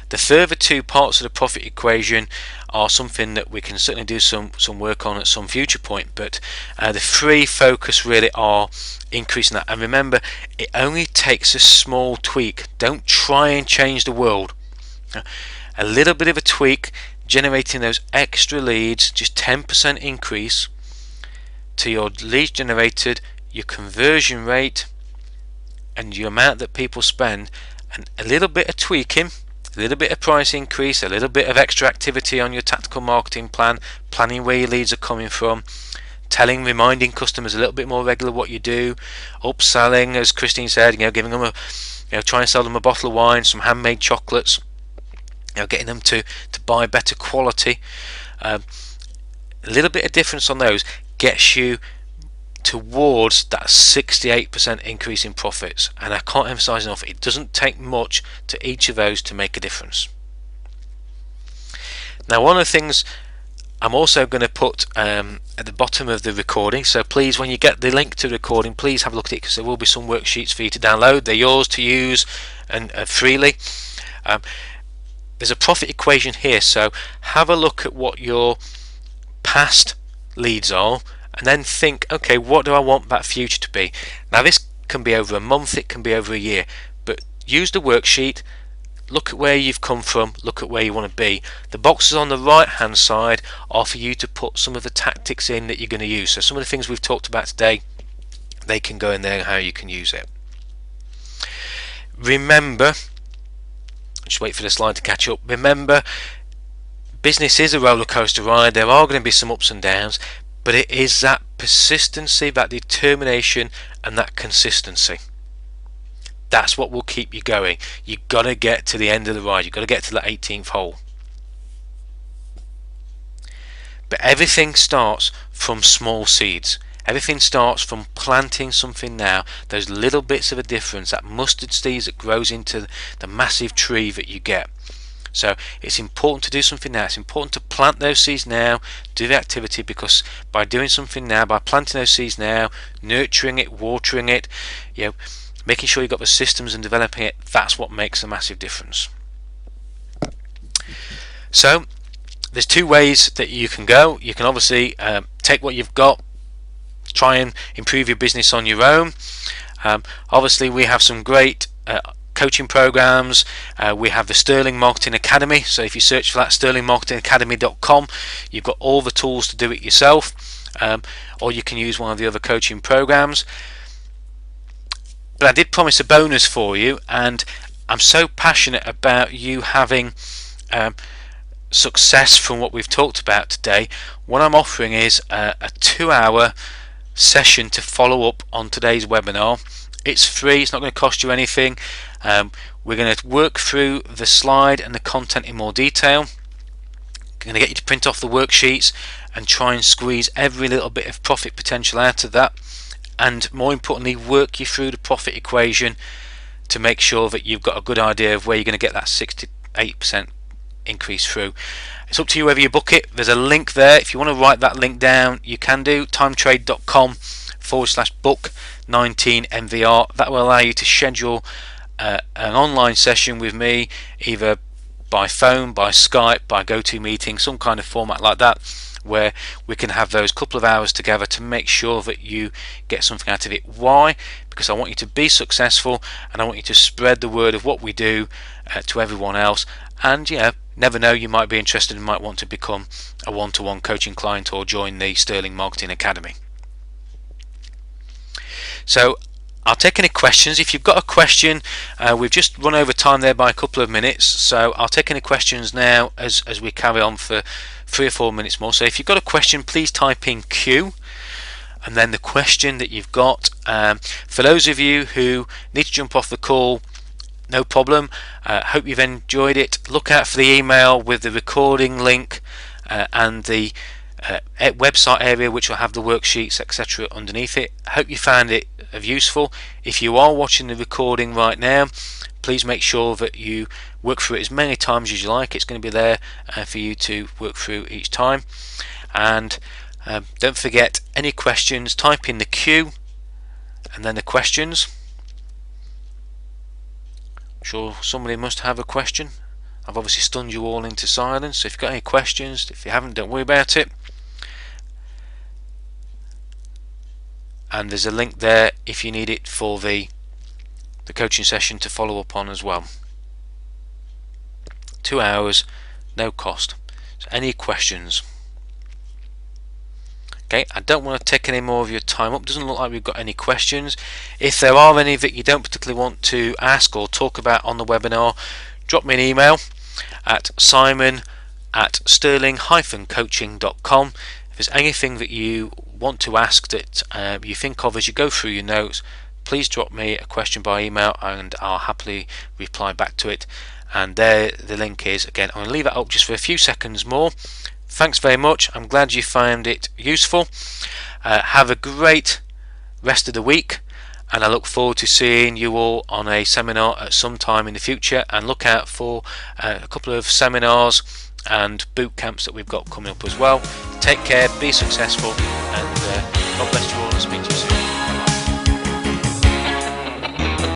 The further two parts of the profit equation are something that we can certainly do some work on at some future point, but the three focus really are increasing that. And remember, it only takes a small tweak. Don't try and change the world. A little bit of a tweak, generating those extra leads, just 10% increase to your leads generated, your conversion rate, and your amount that people spend, and a little bit of tweaking, a little bit of price increase, a little bit of extra activity on your tactical marketing plan, planning where your leads are coming from, reminding customers a little bit more regular what you do, upselling, as Christine said, giving them try and sell them a bottle of wine, some handmade chocolates, getting them to buy better quality. A little bit of difference on those gets you towards that 68% increase in profits, and I can't emphasize enough, it doesn't take much to each of those to make a difference. Now, one of the things I'm also going to put at the bottom of the recording, so please, when you get the link to the recording, please have a look at it, because there will be some worksheets for you to download. They're yours to use and freely. There's a profit equation here, so have a look at what your past leads are, and then think, okay, what do I want that future to be? Now, this can be over a month, it can be over a year, but use the worksheet, look at where you've come from, look at where you want to be. The boxes on the right hand side are for you to put some of the tactics in that you're going to use. So some of the things we've talked about today, they can go in there and how you can use it. Remember, just wait for the slide to catch up. Remember, business is a roller coaster ride. There are going to be some ups and downs, but it is that persistency, that determination, and that consistency. That's what will keep you going. You've got to get to the end of the ride. You've got to get to the 18th hole. But everything starts from small seeds. Everything starts from planting something now. Those little bits of a difference, that mustard seed that grows into the massive tree that you get. So it's important to do something now. It's important to plant those seeds now, do the activity, because by doing something now, by planting those seeds now, nurturing it, watering it, making sure you've got the systems and developing it, that's what makes a massive difference. So there's two ways that you can go. You can obviously take what you've got, try and improve your business on your own. Obviously we have some great coaching programs. We have the Sterling Marketing Academy, so if you search for that, sterlingmarketingacademy.com, you've got all the tools to do it yourself, or you can use one of the other coaching programs. But I did promise a bonus for you, and I'm so passionate about you having success from what we've talked about today. What I'm offering is a 2-hour session to follow up on today's webinar. It's free, it's not going to cost you anything. We're going to work through the slide and the content in more detail. I'm going to get you to print off the worksheets and try and squeeze every little bit of profit potential out of that, and more importantly work you through the profit equation to make sure that you've got a good idea of where you're going to get that 68% increase through. It's up to you whether you book it. There's a link there. If you want to write that link down, you can do timetrade.com/book 19 MVR. That will allow you to schedule an online session with me, either by phone, by Skype, by GoToMeeting, some kind of format like that, where we can have those couple of hours together to make sure that you get something out of it. Why? Because I want you to be successful, and I want you to spread the word of what we do to everyone else. And never know, you might be interested and might want to become a one-to-one coaching client or join the Sterling Marketing Academy. So I'll take any questions. If you've got a question, we've just run over time there by a couple of minutes, so I'll take any questions now as we carry on for 3 or 4 minutes more. So if you've got a question, please type in Q and then the question that you've got. For those of you who need to jump off the call, no problem. Hope you've enjoyed it. Look out for the email with the recording link and the website area, which will have the worksheets, etc. underneath it. Hope you found it useful. If you are watching the recording right now, please make sure that you work through it as many times as you like. It's going to be there for you to work through each time. And don't forget, any questions, type in the Q and then the questions. I'm sure somebody must have a question. I've obviously stunned you all into silence, so if you've got any questions, if you haven't, don't worry about it. And there's a link there if you need it for the coaching session to follow up on as well. 2 hours, no cost. So any questions? Okay, I don't want to take any more of your time up. Doesn't look like we've got any questions. If there are any that you don't particularly want to ask or talk about on the webinar, drop me an email at simon@sterling-coaching.com. If there's anything that you want to ask that you think of as you go through your notes, please drop me a question by email and I'll happily reply back to it. And there the link is. Again, I'm going to leave that up just for a few seconds more. Thanks very much. I'm glad you found it useful. Have a great rest of the week, and I look forward to seeing you all on a seminar at some time in the future. And look out for a couple of seminars and boot camps that we've got coming up as well. Take care, be successful, and God bless you all, and speak to you soon.